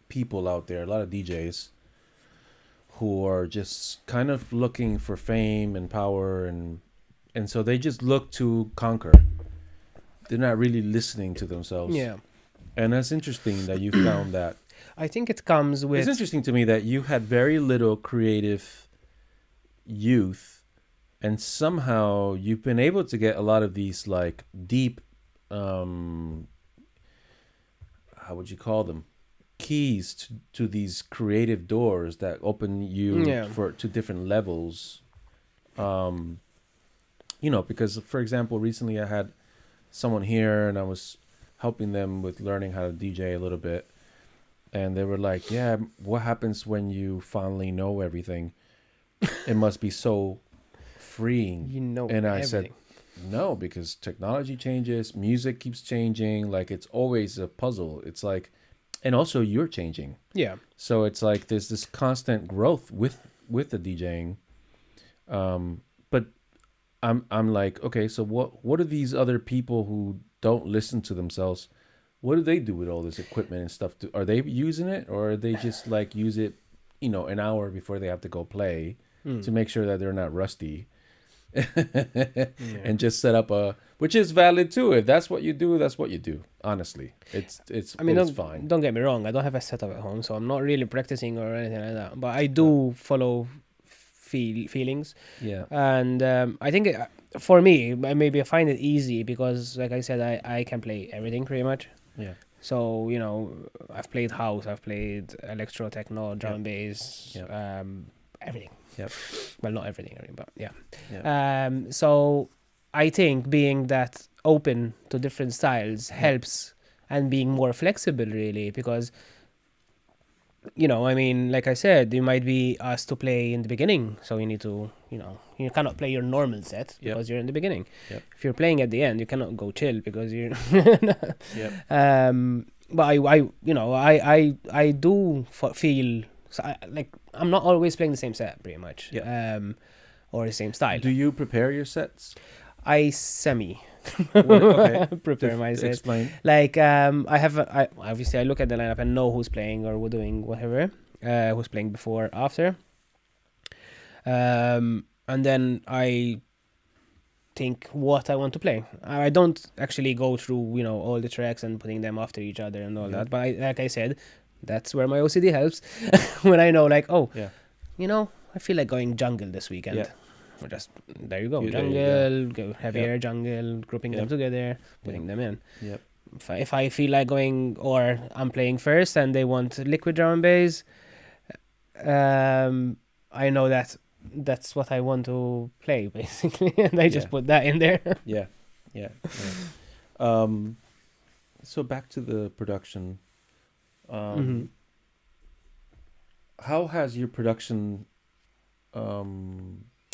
people out there, a lot of DJs who are just kind of looking for fame and power, and so they just look to conquer. They're not really listening to themselves. Yeah. And that's interesting that you found that. I think it comes with... It's interesting to me that you had very little creative youth, and somehow you've been able to get a lot of these like deep, how would you call them? Keys to these creative doors that open you to different levels. Because for example, recently I had someone here and I was helping them with learning how to DJ a little bit, and they were like, yeah, what happens when you finally know everything? It must be so freeing. And I said, no, because technology changes, music keeps changing, like it's always a puzzle. It's like, and also you're changing. Yeah. So it's like there's this constant growth with the DJing. But I'm like, okay, so what are these other people who don't listen to themselves? What do they do with all this equipment and stuff? Are they using it, or are they just like use it, an hour before they have to go play to make sure that they're not rusty? And just set up which is valid too. If that's what you do, that's what you do. Honestly, it's fine. Don't get me wrong. I don't have a setup at home, so I'm not really practicing or anything like that. But I do follow feelings. Yeah. And I think for me, maybe I find it easy because, like I said, I can play everything pretty much. Yeah. So I've played house, I've played electro, techno, drum and bass, everything. Yep. Well, not everything, but yeah. So I think being that open to different styles helps, and being more flexible really, because you know, I mean, like I said, you might be asked to play in the beginning, so you need to, you know, you cannot play your normal set because you're in the beginning. Yep. If you're playing at the end, you cannot go chill because you're. Yep. But I do feel so like I'm not always playing the same set pretty much. Yeah. Or the same style. Do you prepare your sets? I semi Okay. prepare my set. Explain. Like I obviously I look at the lineup and know who's playing or doing whatever, who's playing before, after. And then I think what I want to play. I don't actually go through, you know, all the tracks and putting them after each other and all that. But like I said, that's where my OCD helps. When I know, like, you know, I feel like going jungle this weekend. Yeah. Or just there you go, There you jungle, go heavier jungle, grouping them together, putting them in. Yep. If I feel like going, or I'm playing first and they want liquid drum and bass, I know that that's what I want to play basically, and I just put that in there. Yeah. So back to the production. How has your production?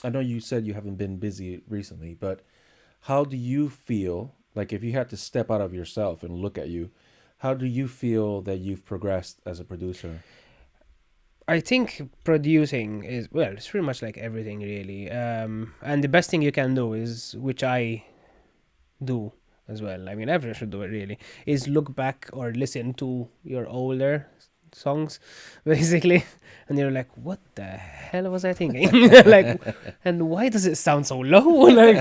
I know you said you haven't been busy recently, but how do you feel? Like, if you had to step out of yourself and look at you, how do you feel that you've progressed as a producer? I think producing is, well, it's pretty much like everything really. And the best thing you can do is, which I do as well, I mean everyone should do it really, is look back or listen to your older songs basically, and you're like, what the hell was I thinking? Like, and why does it sound so low? Like,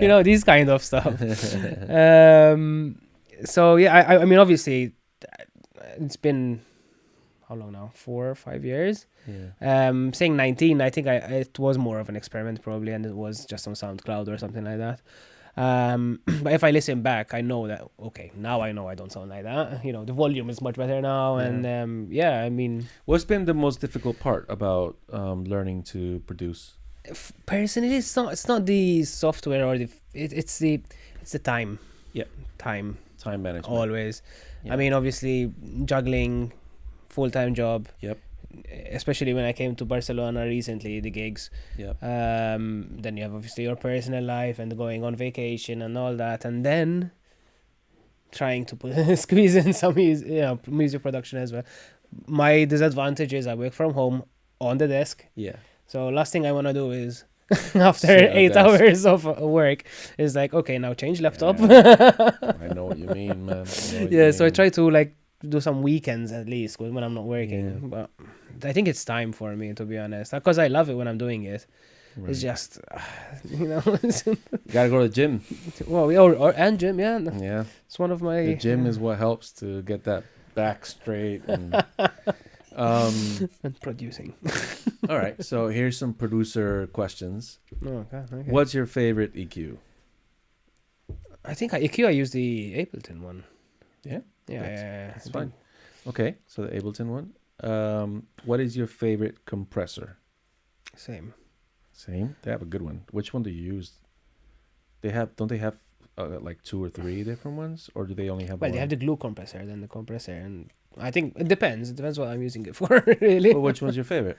you know, these kind of stuff. So yeah, I mean obviously it's been how long now, 4 or 5 years. Saying 19, I think it was more of an experiment probably, and it was just on SoundCloud or something like that. But if I listen back, I know that, okay, now I know I don't sound like that. You know, the volume is much better now. And I mean, what's been the most difficult part about learning to produce? Personally, it's not the software or it's the time. Time management always. I mean, obviously juggling full-time job. Especially when I came to Barcelona recently, the gigs. Then you have obviously your personal life and going on vacation and all that, and then trying to squeeze in some music production as well. My disadvantage is I work from home on the desk. So last thing I want to do is after 8 hours of work is like, okay, now change laptop. I know what you mean, man. So I try to like do some weekends at least when I'm not working, but I think it's time for me, to be honest, because I love it when I'm doing it. It's just you know, you gotta go to the gym. Well, and gym, it's one of my, the gym is what helps to get that back straight and and producing. All right, so here's some producer questions. Okay. What's your favorite EQ? I think EQ I use the Ableton one. That's fine. Okay, so the Ableton one. What is your favorite compressor? Same. They have a good one. Which one do you use? Don't they have like 2 or 3 different ones, or do they only have one? They have the glue compressor, then the compressor, and I think it depends what I'm using it for. Really. Well, which one's your favorite?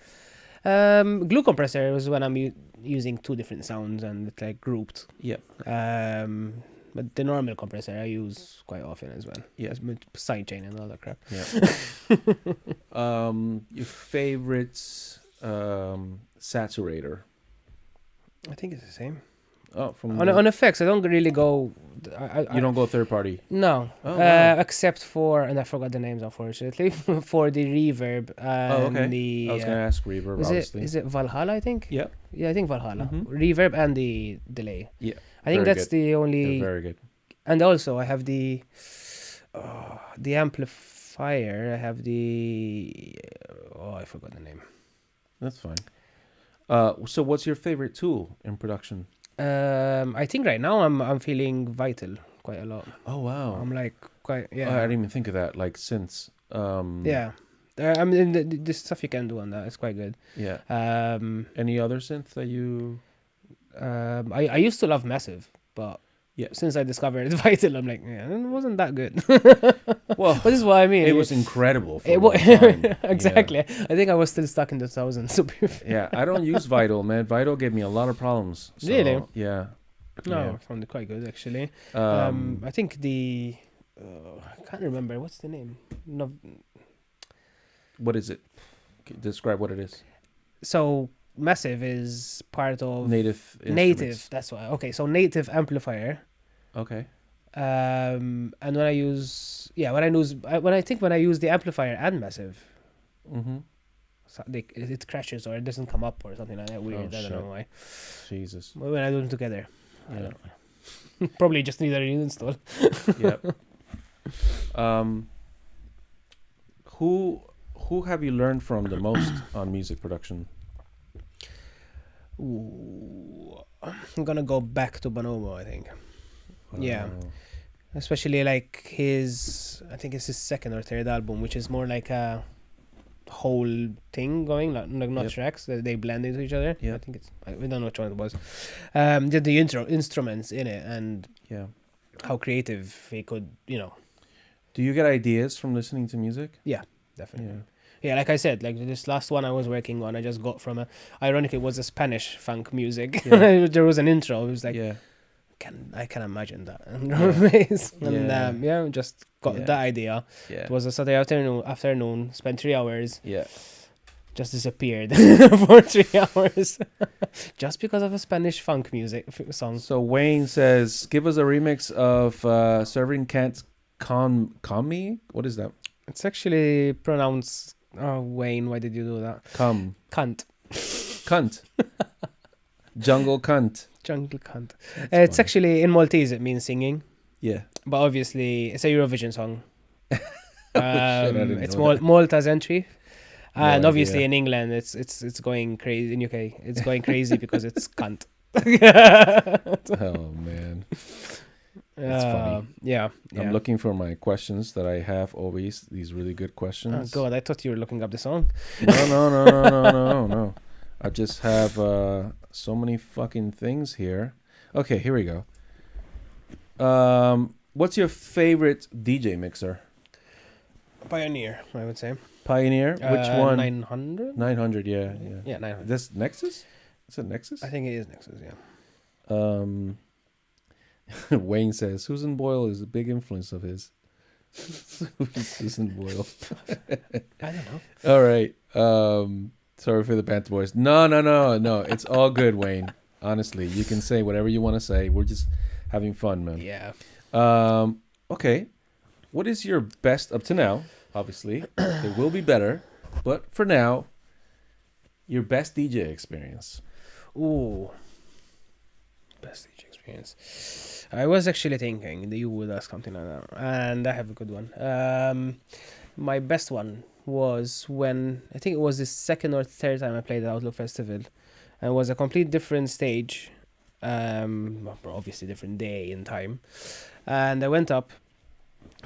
Glue compressor was when I'm using 2 different sounds and it's like grouped. But the normal compressor I use quite often as well. Sidechain and all that crap. Your favorite saturator? I think it's the same. Oh, on effects, I don't really go. You don't go third party? No. Wow. Except for, and I forgot the names unfortunately, for the reverb. Okay. I was gonna ask reverb. Is it Valhalla? I think. Yeah, I think Valhalla. Reverb and the delay. I think that's good. the only. They're very good. And also, I have the amplifier. I have the. I forgot the name. That's fine. So what's your favorite tool in production? I think right now I'm feeling Vital quite a lot. Oh wow! I'm like quite I didn't even think of that. Like synths. I mean the stuff you can do on that is quite good. Any other synth that you? I used to love Massive, but Yeah. Since I discovered Vital, I'm like, yeah, it wasn't that good. Well, but this is what I mean. it was incredible for It a long time. exactly. I think I was still stuck in the thousands. To be fair. Yeah, I don't use Vital, man. Vital gave me a lot of problems. So, Really? Yeah. No, Yeah. I found it quite good actually. Um, I think the I can't remember what's the name. No, what is it? Describe what it is. so Massive is part of Native. Native. That's why. Okay, so Native amplifier. Okay. And when I use when I use the amplifier and Massive, Mm-hmm. so it crashes or it doesn't come up or something like that. Weird. I don't know why. Jesus. But when I do them together, I Yeah. don't know. Probably just need a reinstall. Yep. Who have you learned from the most on music production? Ooh, I'm gonna go back to Bonomo, I think. Yeah. Oh. Especially like I think it's his second or third album, which is more like a whole thing going, like not Yep. tracks that they blend into each other. Yeah. I think we don't know which one it was. Did the instruments in it and Yeah. how creative he could, Do you get ideas from listening to music? definitely. Yeah. Yeah, like I said, like this last one I was working on, I just got from ironically, it was a Spanish funk music. Yeah. There was an intro. It was like, Yeah. I can imagine that. And Yeah. just got Yeah. that idea. Yeah. It was a Saturday afternoon, spent 3 hours, Yeah. just disappeared for 3 hours. Just because of a Spanish funk music song. So Wayne says, give us a remix of Serving Can't Con Me? What is that? It's actually pronounced, oh, Wayne, why did you do that? Come. Cunt. Cunt. Jungle cunt. Jungle cunt. funny. It's actually, in Maltese, it means singing. Yeah. But obviously, it's a Eurovision song. I didn't It's know that. Malta's entry. No And obviously idea. in England, it's going crazy. In UK, it's going crazy because it's cunt. Oh, man. That's funny. Yeah. I'm looking for my questions that I have always. These really good Oh, questions. God, I thought you were looking up the song. No. I just have so many fucking things here. Okay, here we go. What's your favorite DJ mixer? Pioneer, I would say. Pioneer? Which one? 900? 900, yeah. Yeah, 900. This Nexus? Is it Nexus? I think it is Nexus, yeah. Wayne says Susan Boyle is a big influence of his. Susan Boyle. I don't know. All right. Sorry for the banter, boys. No. It's all good, Wayne. Honestly, you can say whatever you want to say. We're just having fun, man. Yeah. Okay. What is your best up to now? Obviously, it will be better, but for now, your best DJ experience. Ooh. Best DJ experience. I was actually thinking that you would ask something like that, and I have a good one. My best one was when I think it was the second or third time I played at Outlook Festival, and it was a complete different stage, obviously different day and time, and I went up,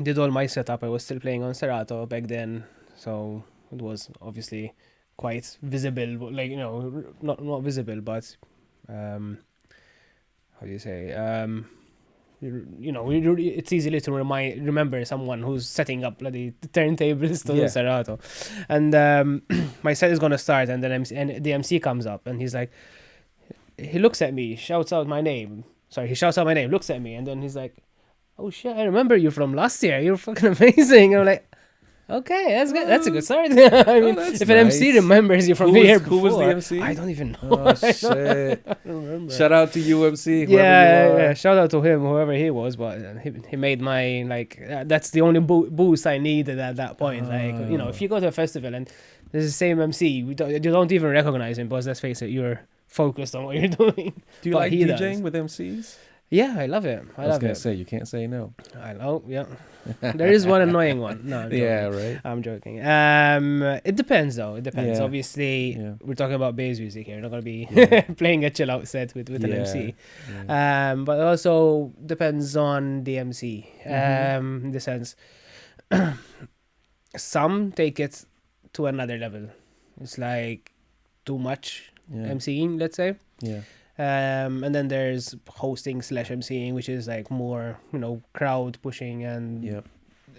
did all my setup. I was still playing on Serato back then, so it was obviously quite visible, like not visible, but how do you say? It's easily to remember someone who's setting up bloody turntables to Serato, and my set is gonna start, and then the MC comes up, and he's like, he looks at me, shouts out my name. Sorry, he shouts out my name, looks at me, and then he's like, "Oh shit, I remember you from last year. You're fucking amazing." I'm like, okay, that's good. That's a good start. I mean, if an MC remembers you from the year before. Who was the MC? I don't even know. Oh, shit. I don't remember. Shout out to UMC. Yeah. Shout out to him, whoever he was. But he made my, that's the only boost I needed at that point. If you go to a festival and there's the same MC, you don't even recognize him because, let's face it, you're focused on what you're doing. Do you like DJing with MCs? Yeah, I love it. I was going to say, you can't say no. I know, yeah. There is one annoying one. No, I'm yeah, right. I'm joking. It depends, though. It depends. Yeah. Obviously, we're talking about bass music here. We're not going to be playing a chill out set with an MC. Yeah. But it also depends on the MC. In the sense, some take it to another level. It's like too much MCing, let's say. Yeah. And then there's hosting / MCing, which is like more, crowd pushing and Yep.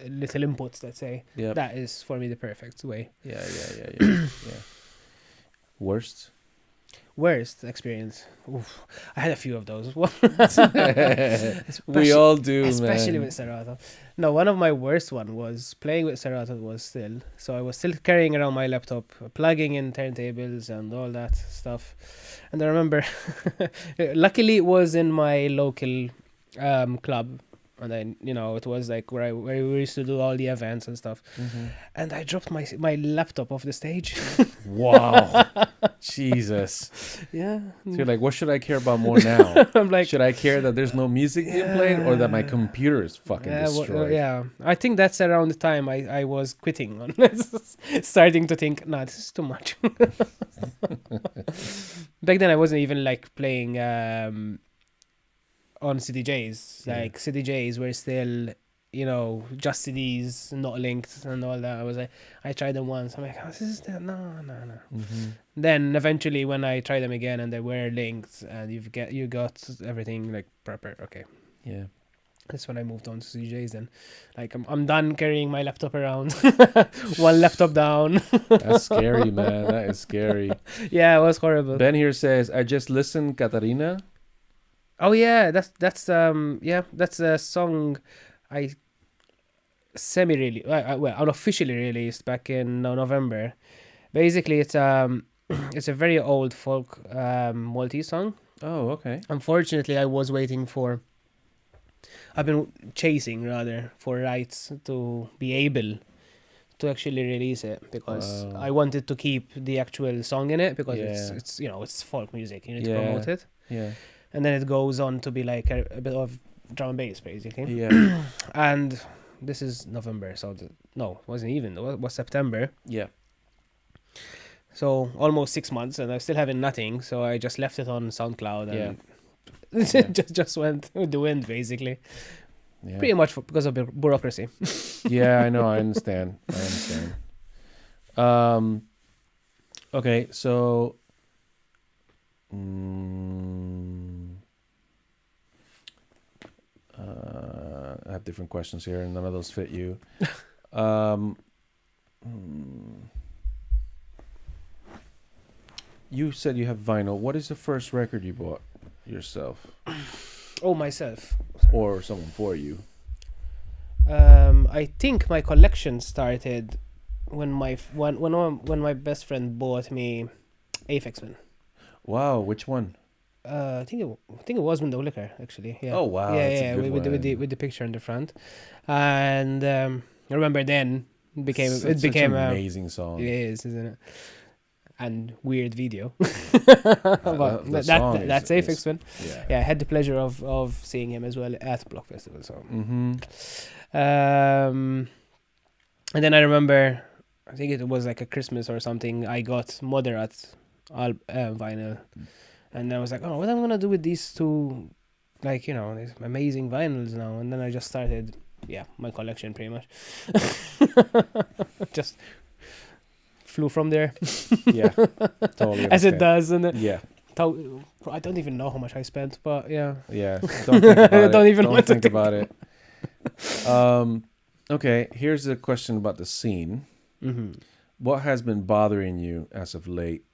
little inputs, let's say. Yep. That is for me the perfect way. Yeah. Worst? Worst experience. Oof. I had a few of those. We all do, especially man. with Serato. No, one of my worst one was playing with Serato so I was still carrying around my laptop, plugging in turntables and all that stuff. And I remember, luckily it was in my local club. And then, it was like where we used to do all the events and stuff. Mm-hmm. And I dropped my laptop off the stage. Wow. Jesus. Yeah. So you're like, what should I care about more now? I'm like, should I care that there's no music being played or that my computer is fucking destroyed? Yeah. I think that's around the time I was quitting on starting to think, nah, this is too much. Back then I wasn't even like playing on CDJs. Like CDJs were still, just CDs, not linked and all that. I was like, I tried them once. I'm like, oh, this is no. Mm-hmm. Then eventually when I tried them again and they were linked and you got everything like proper. Okay. Yeah. That's when I moved on to CDJs then. Like I'm done carrying my laptop around. One laptop down. That's scary, man. That is scary. Yeah, it was horrible. Ben here says, I just listened, Katarina. Oh yeah, that's a song I unofficially released back in November. Basically, it's a very old folk Maltese song. Oh, okay. Unfortunately, I've been chasing rather for rights to be able to actually release it because I wanted to keep the actual song in it because it's it's folk music. You need to promote it. Yeah. And then it goes on to be like a bit of drum and bass, basically. Yeah. And this is November, so it wasn't even. It was September. Yeah. So almost 6 months, and I still having nothing. So I just left it on SoundCloud, and just went with the wind, basically. Yeah. Pretty much because of bureaucracy. Yeah, I know. I understand. Okay, so. I have different questions here, and none of those fit you. You said you have vinyl. What is the first record you bought yourself? Oh, myself. Or someone for you? I think my collection started when my best friend bought me Aphex Twin. Wow, which one? I think it was Window Liquor, actually. Yeah. Oh wow. Yeah, with the picture in the front, and I remember then it became an amazing song. It is, isn't it? And weird video. But that's Aphex Twin. Yeah, I had the pleasure of seeing him as well at Block Festival. So. Mm-hmm. And then I remember, I think it was like a Christmas or something. I got Moderate vinyl. And I was like, oh, what am I going to do with these two, like, these amazing vinyls now? And then I just started, my collection pretty much. Just flew from there. Yeah, totally understand. As it does. And yeah. I don't even know how much I spent, but yeah. Yeah, don't think about it. Don't even don't think about it. Okay, here's a question about the scene. Mm-hmm. What has been bothering you as of late?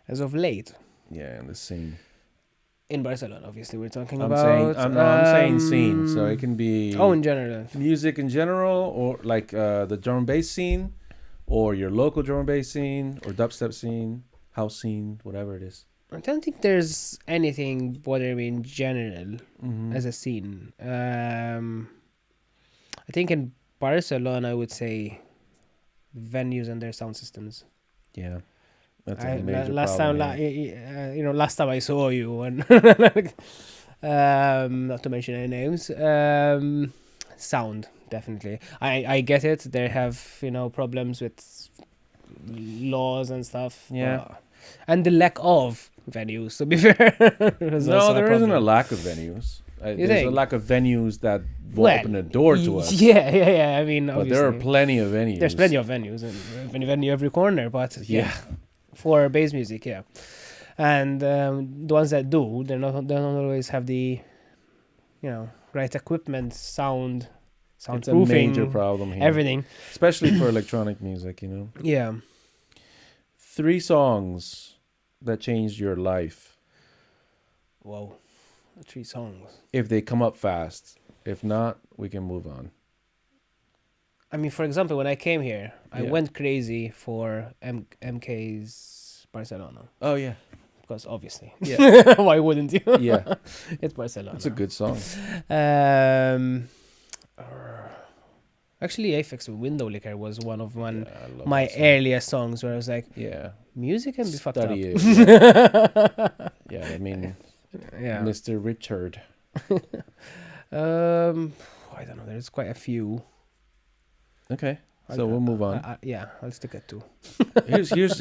As of late? Yeah, in the scene. In Barcelona, obviously, we're talking I'm about. I'm saying scene, so it can be. Oh, in general. Music in general, or like the drum and bass scene, or your local drum and bass scene, or dubstep scene, house scene, whatever it is. I don't think there's anything bothering me in general as a scene. I think in Barcelona, I would say venues and their sound systems. Yeah. That's a major last problem. last time I saw you, and not to mention any names, sound definitely. I get it. They have problems with laws and stuff. Yeah, and the lack of venues. To be fair, no, there isn't a lack of venues. There's a lack of venues that will open the door to us. Yeah. I mean, but there are plenty of venues. There's plenty of venues, and venue every corner. But yeah. For bass music, yeah. And the ones that do, they don't always have the, right equipment, sound It's a major proofing, problem here, everything. especially for electronic music. Yeah. 3 songs that changed your life. Whoa. 3 songs. If they come up fast. If not, we can move on. I mean, for example, when I came here, I Yeah. went crazy for MK's Barcelona. Oh yeah. Because obviously. Yeah. Why wouldn't you? Yeah. It's Barcelona. It's a good song. Actually, Aphex Window Licker was one of Yeah, I love my that song. earliest songs where I was like, Yeah. music can be fucked up. Study it. Yeah, I mean, Yeah. Mr. Richard. I don't know. There's quite a few. Okay, so we'll move on. Yeah, I'll stick at 2.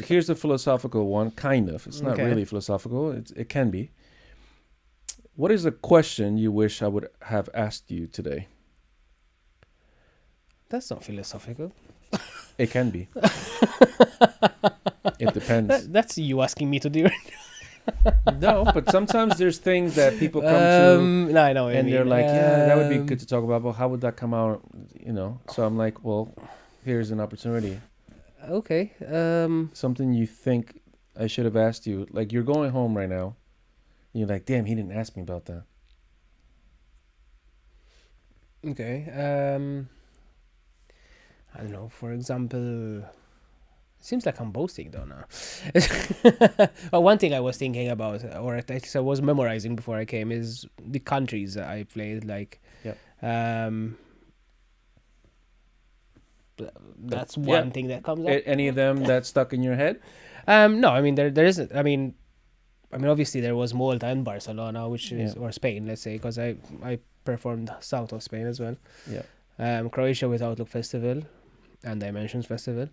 Here's a philosophical one, kind of. It's not Okay. really philosophical. It can be. What is a question you wish I would have asked you today? That's not philosophical. It can be. It depends. That's you asking me to do it. No, but sometimes there's things that people come to No, I know what you and mean. they're like, yeah, that would be good to talk about, but how would that come out? So I'm like, well, here's an opportunity. Okay. Something you think I should have asked you. Like, you're going home right now. And you're like, damn, he didn't ask me about that. Okay. I don't know. For example, it seems like I'm boasting though now. But one thing I was thinking about, or at least I was memorizing before I came, is the countries that I played. Like, Yep. That's one thing that comes up. Any of them that stuck in your head? No, I mean there isn't. I mean, obviously there was Malta and Barcelona, which is or Spain, let's say, because I performed south of Spain as well. Yeah. Croatia with Outlook Festival and Dimensions Festival.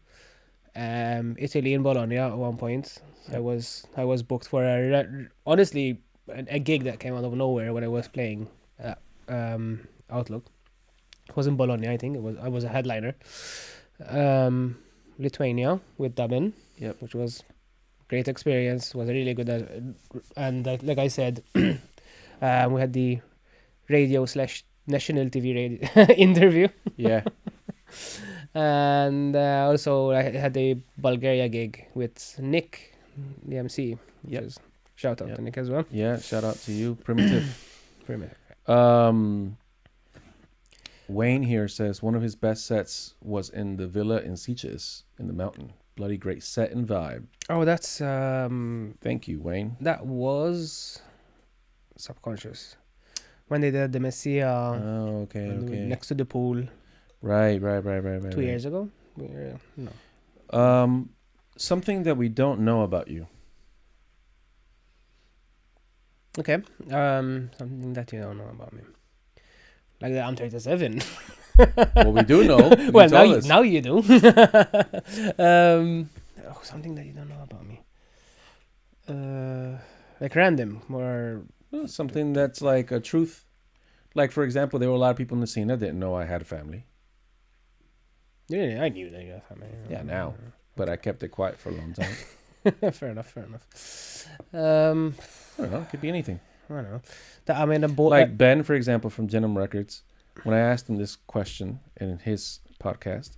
Italy in Bologna at one point. Yeah. I was booked for honestly a gig that came out of nowhere when I was playing Outlook. It was in Bologna, I think. I was a headliner. Lithuania with Dublin. Yep. Which was great experience. Was really good and like I said, we had the radio / national TV radio interview. Yeah. And also I had a Bulgaria gig with Nick, the MC. Yep. Shout out to Nick as well. Yeah, shout out to you, Primitive. Primitive. Wayne here says one of his best sets was in the villa in Sitges in the mountain. Bloody great set and vibe. Oh, that's Thank you, Wayne. that was Subconscious when they did the Messiah Oh, okay. next to the pool. Right. 2 years ago. No. Something that we don't know about you. Okay. Something that you don't know about me. Like that I'm 37. Well, we do know. Well, now you do. Something that you don't know about me. Like random or something that's like a truth. Like, for example, there were a lot of people in the scene that didn't know I had a family. yeah, I knew that you had family. Yeah, now. But I kept it quiet for a long time. Fair enough. I don't know. It could be anything. I don't know. That I'm in a Like Ben, for example, from Genom Records. When I asked him this question in his podcast,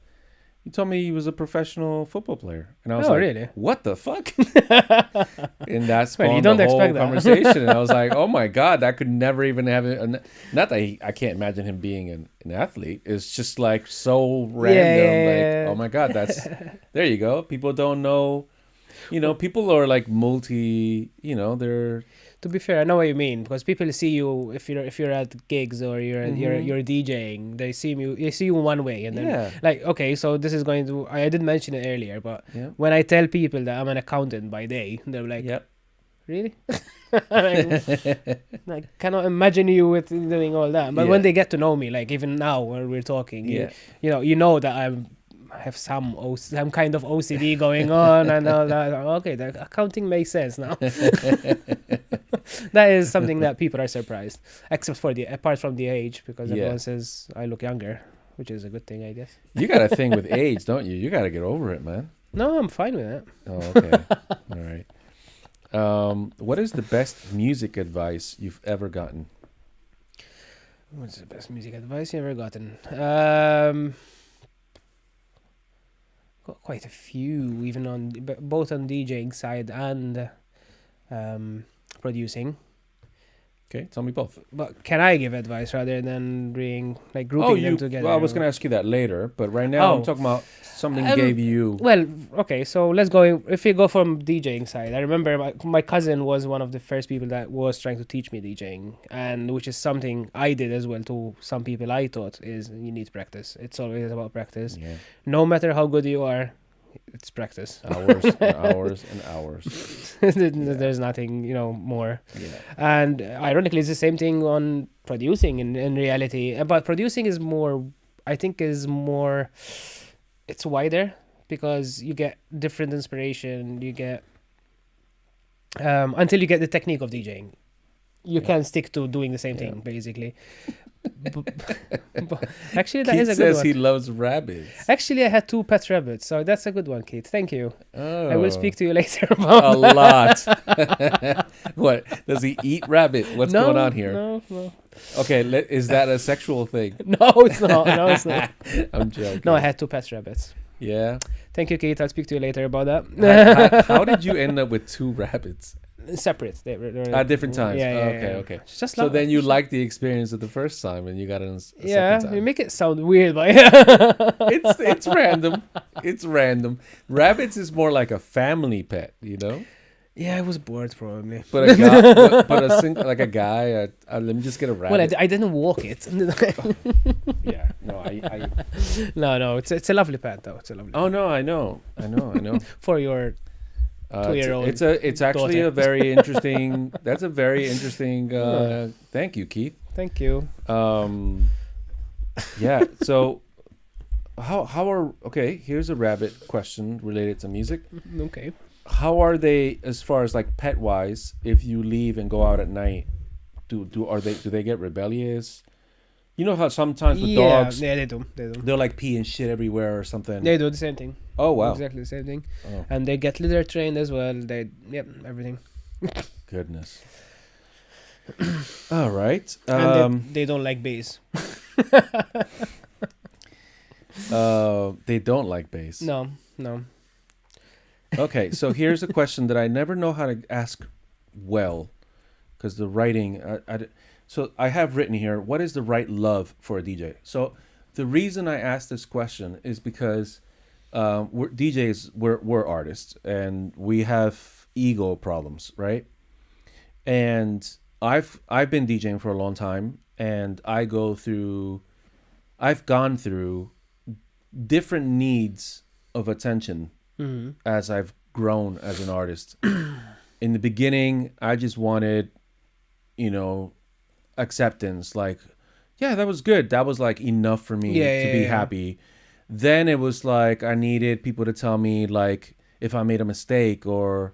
he told me he was a professional football player. And I was like, really? What the fuck? And that Well, you spawned don't the whole expect that. conversation. And I was like, oh my God, that could never even have it. Not that I can't imagine him being an athlete. It's just like so random. Yeah. Like, oh my God, there you go. People don't know. People are like they're. To be fair, I know what you mean, because people see you if you're at gigs or you're DJing. They see you one way, and then like, okay, so this is going to. I did mention it earlier, but when I tell people that I'm an accountant by day, they're like, Yep. Really? I cannot imagine you with doing all that. But when they get to know me, like even now when we're talking, you know that I have some kind of OCD going on and all that. Okay, the accounting makes sense now. That is something that people are surprised, apart from the age, because everyone says I look younger, which is a good thing, I guess. You got a thing with age, don't you? You got to get over it, man. No, I'm fine with it. Oh, okay. All right. What is the best music advice you've ever gotten? What's the best music advice you ever gotten? Got quite a few, even on both on DJing side and producing. Okay, tell me both. But can I give advice rather than grouping them together? Well, I was going to ask you that later, but right now I'm talking about something gave you. Well, okay, so let's go. If we go from DJing side, I remember my cousin was one of the first people that was trying to teach me DJing, and which is something I did as well to some people. I thought is you need practice. It's always about practice. Yeah. No matter how good you are, it's practice. Hours and hours and hours. There's nothing, more. Yeah. And ironically, it's the same thing on producing in reality. But producing is more, I think, it's wider because you get different inspiration. You get until you get the technique of DJing. You can stick to doing the same thing, basically. But actually, that Keith is a good says one. he loves rabbits. Actually, I had 2 pet rabbits, so that's a good one, Keith. Thank you. Oh. I will speak to you later about a lot. What? Does he eat rabbit? What's going on here? No. Okay, is that a sexual thing? No, it's not. No, it's not. I'm joking. No, I had 2 pet rabbits. Yeah. Thank you, Keith. I'll speak to you later about that. How did you end up with 2 rabbits? Separate. They were At different times. Yeah, Okay. It's just so then you liked the experience of the first time, and you got it a second time. You make it sound weird, but It's random. It's random. Rabbits is more like a family pet, Yeah, I was bored probably. But a guy, like a guy. Let me just get a rabbit. Well, I didn't walk it. Yeah. No, I. No. It's a lovely pet though. It's a lovely. Oh no, I know. For your 2-year-old. It's actually daughter. a very interesting. That's a very interesting. Thank you, Keith. Thank you. Yeah. So, how are Here's a rabbit question related to music. Okay. How are they as far as like pet wise? If you leave and go out at night, do they get rebellious? You know how sometimes with dogs, they do. they'll like pee and shit everywhere or something. They do the same thing. Oh wow, Exactly the same thing. Oh. And they get litter trained as well. Everything. Goodness. All right. And they don't like bass. They don't like bass. No. Okay, so here's a question that I never know how to ask well, because the writing. So I have written here, what is the right love for a DJ? So the reason I asked this question is because we're DJs, we're artists, and we have ego problems, right? And I've been DJing for a long time, and I've gone through different needs of attention as I've grown as an artist. In the beginning, I just wanted, acceptance. Like, yeah, that was good. That was like enough for me to be happy. Then it was like I needed people to tell me like if I made a mistake or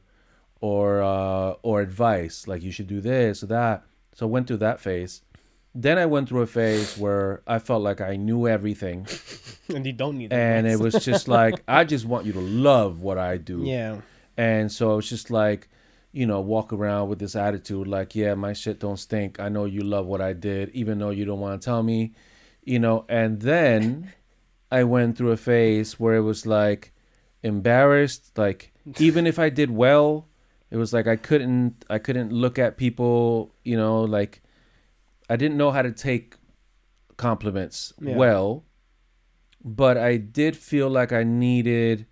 advice, like you should do this or that. So I went through that phase. Then I went through a phase where I felt like I knew everything. And you don't need and it was just like, I just want you to love what I do. Yeah. And so it was just like, walk around with this attitude like, yeah, my shit don't stink. I know you love what I did, even though you don't want to tell me, And then I went through a phase where it was like embarrassed. Like, even if I did well, it was like I couldn't look at people, like I didn't know how to take compliments well. But I did feel like I needed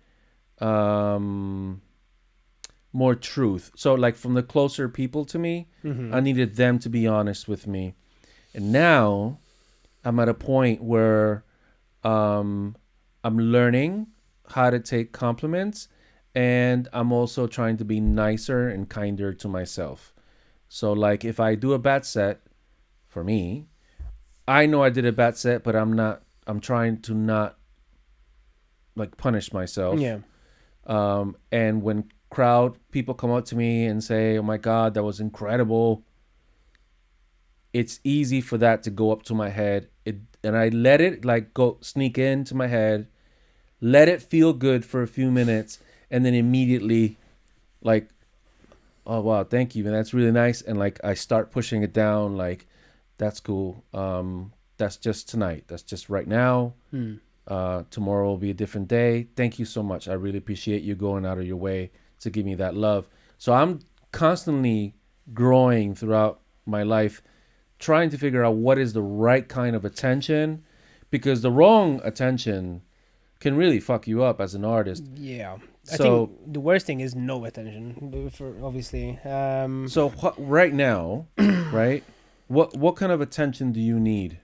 more truth. So like from the closer people to me, I needed them to be honest with me. And now I'm at a point where I'm learning how to take compliments, and I'm also trying to be nicer and kinder to myself. So like if I do a bad set, for me, I know I did a bad set, but I'm trying to not like punish myself. Yeah. And when people come up to me and say, "Oh my God, that was incredible," it's easy for that to go up to my head. And I let it like go sneak into my head, let it feel good for a few minutes, and then immediately like oh wow, thank you, man, that's really nice. And like I start pushing it down, like that's cool. That's just tonight. That's just right now. Tomorrow will be a different day. Thank you so much. I really appreciate you going out of your way to give me that love. So I'm constantly growing throughout my life, trying to figure out what is the right kind of attention, because the wrong attention can really fuck you up as an artist. Yeah. I So think the worst thing is no attention, for obviously. so right now, right? What kind of attention do you need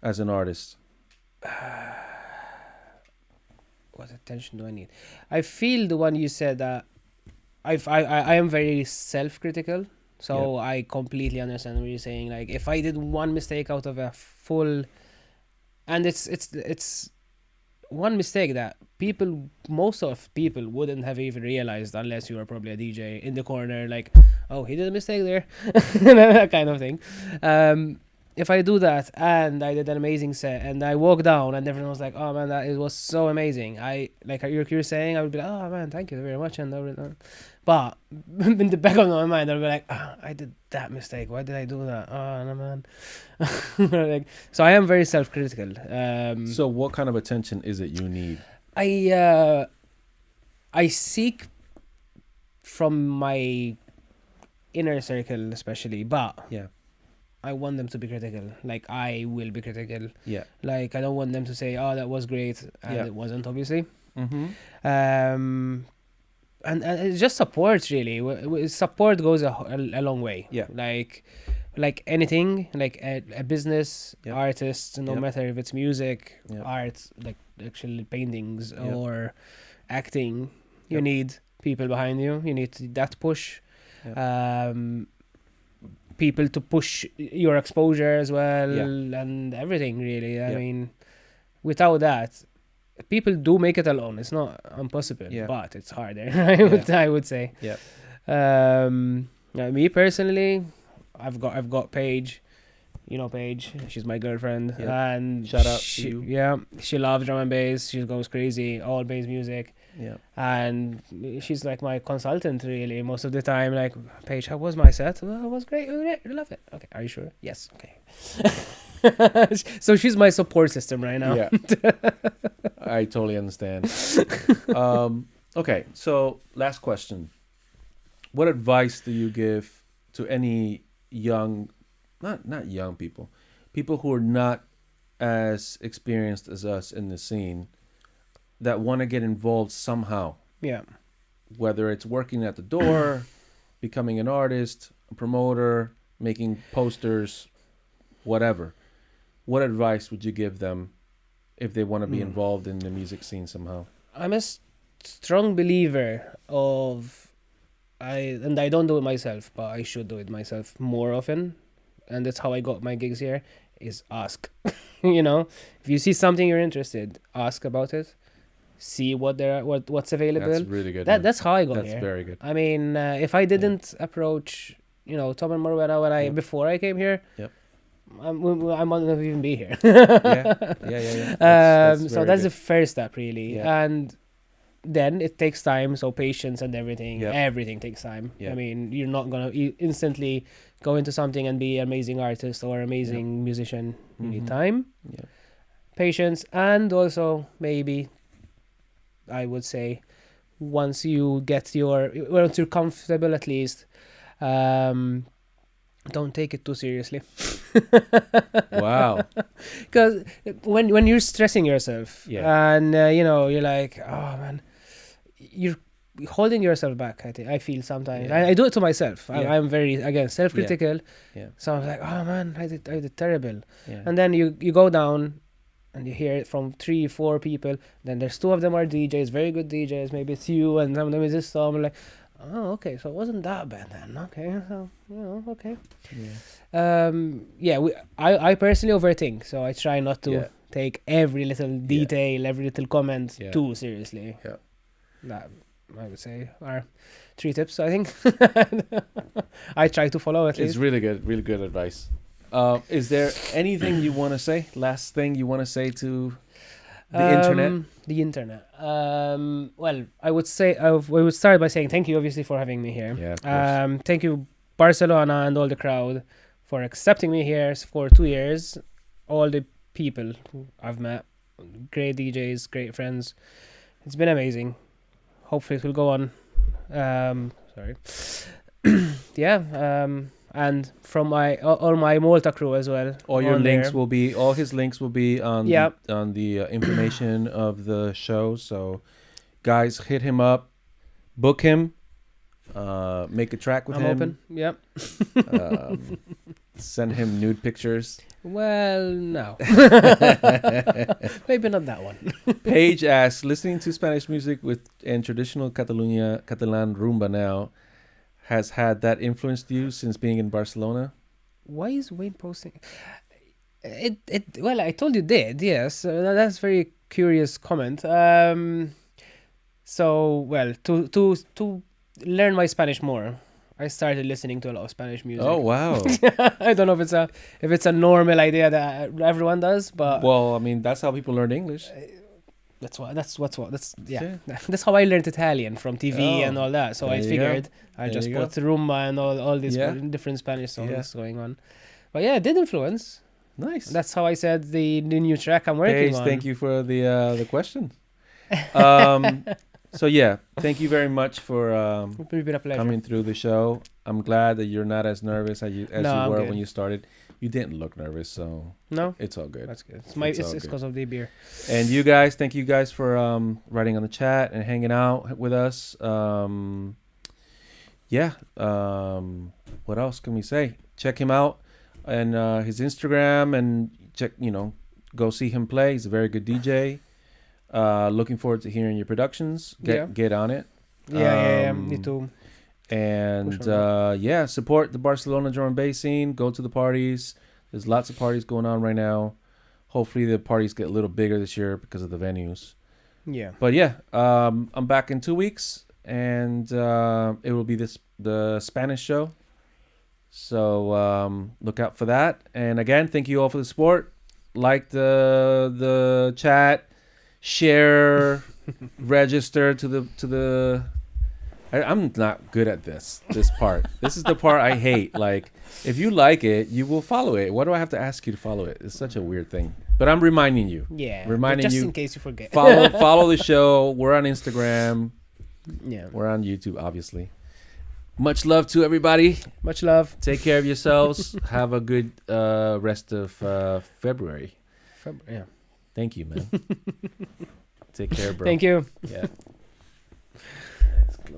as an artist? What attention do I need? I feel the one you said that I am very self-critical, so I completely understand what you're saying. Like if I did one mistake out of a full, and it's one mistake that most of people wouldn't have even realized unless you were probably a DJ in the corner, like, oh, he did a mistake there, that kind of thing. If I do that and I did an amazing set and I walk down and everyone was like, oh man, it was so amazing. I like you're saying, I would be like, oh man, thank you very much. And but in the back of my mind, I'll be like, oh, I did that mistake. Why did I do that? Oh no, man. Like, so I am very self-critical. So what kind of attention is it you need? I seek from my inner circle especially, but Yeah. I want them to be critical. Like I will be critical. Yeah. Like I don't want them to say, "Oh, that was great," and it wasn't, obviously. Mm-hmm. And it's just support, really. Support goes a long way. Yeah. Like anything, like a business, Yep. artist, no Yep. matter if it's music, Yep. art, like actually paintings Yep. or acting, you Yep. need people behind you. You need that push. Yep. People to push your exposure as well, Yeah. and everything, really. I Yeah. mean, without that, people do make it alone. It's not impossible, Yeah. but it's harder. I would say. Yeah. Me personally, I've got Paige. You know Paige. She's my girlfriend, Yep. and Shout out to you. Yeah, she loves drum and bass. She goes crazy, all bass music. Yeah. And she's like my consultant, really, most of the time. Like, Paige, how was my set? Oh, it was great. I love it. Okay, are you sure? Yes. Okay. So she's my support system right now. Yeah. I totally understand. Okay, so last question. What advice do you give to any young, not young people who are not as experienced as us in the scene, that want to get involved somehow? Yeah. Whether it's working at the door, becoming an artist, a promoter, making posters, whatever. What advice would you give them if they want to be involved in the music scene somehow? I'm a strong believer of, and I don't do it myself, but I should do it myself more often. And that's how I got my gigs here, is ask. If you see something you're interested, ask about it. See what's available. That's really good. That's how I got That's here. very good. I mean, if I didn't approach, Tom and Morwera before I came here, Yep. I might not even be here. Yeah. So that's the first step, really. Yeah. And then it takes time, so patience and everything. Yep. Everything takes time. Yep. I mean, you're not gonna instantly go into something and be an amazing artist or amazing musician. You need time, patience, and also maybe, I would say, once you're comfortable, at least, don't take it too seriously. Wow. Because when you're stressing yourself, and you're like, oh man, you're holding yourself back. I feel sometimes. I do it to myself. I'm very, again, self-critical. Yeah. So I'm like, oh man, I did terrible. Yeah. And then you go down and you hear it from 3-4 people. Then there's 2 of them are DJs, very good DJs. Maybe it's you, and some of them is this. So I'm like, oh, okay, so it wasn't that bad then. Okay, so okay. I personally overthink, so I try not to take every little detail, every little comment too seriously. Yeah. That, I would say, are 3 tips, I think. I try to follow at least. It's really good advice. Is there anything you want to say? Last thing you want to say to The internet. The internet. Well, I would say I would start by saying thank you, obviously, for having me here. Yeah, of course. Thank you, Barcelona and all the crowd, for accepting me here for 2 years. All the people who I've met, great DJs, great friends. It's been amazing. Hopefully, it will go on. Sorry. Yeah. And from all my Malta crew as well. All his links will be on the information of the show. So guys, hit him up, book him, make a track with him. I'm open. Yep. Send him nude pictures. Well, no. Maybe not that one. Paige asks, listening to Spanish music and traditional Catalan rumba now, has had that influenced you since being in Barcelona? Why is Wayne posting? Well, I told you did, yes. That's a very curious comment. So, well, to learn my Spanish more, I started listening to a lot of Spanish music. Oh, wow. I don't know if it's a normal idea that everyone does, but well, I mean, that's how people learn English. That's how I learned Italian from TV and all that. So I figured I'll just put rumba and all these different Spanish songs going on. But yeah, it did influence. Nice. That's how I said the new track I'm working on. Thank you for the question. So yeah, thank you very much for coming through the show. I'm glad that you're not as nervous as you were when you started. You didn't look nervous, so no, it's all good. That's good. It's because of the beer. And you guys, thank you guys for writing on the chat and hanging out with us. What else can we say? Check him out and his Instagram and go see him play. He's a very good DJ. Looking forward to hearing your productions. Get on it. Me too. And support the Barcelona drum and bass scene. Go to the parties. There's lots of parties going on right now. Hopefully the parties get a little bigger this year because of the venues. Yeah. But I'm back in 2 weeks, and it will be the Spanish show. So look out for that. And again, thank you all for the support. Like the chat, share, register to the. I'm not good at this part. This is the part I hate. Like, if you like it, you will follow it. Why do I have to ask you to follow it? It's such a weird thing. But I'm reminding you. Yeah. Reminding just you. Just in case you forget. Follow the show. We're on Instagram. Yeah. We're on YouTube, obviously. Much love to everybody. Much love. Take care of yourselves. Have a good rest of February. Yeah. Thank you, man. Take care, bro. Thank you. Yeah.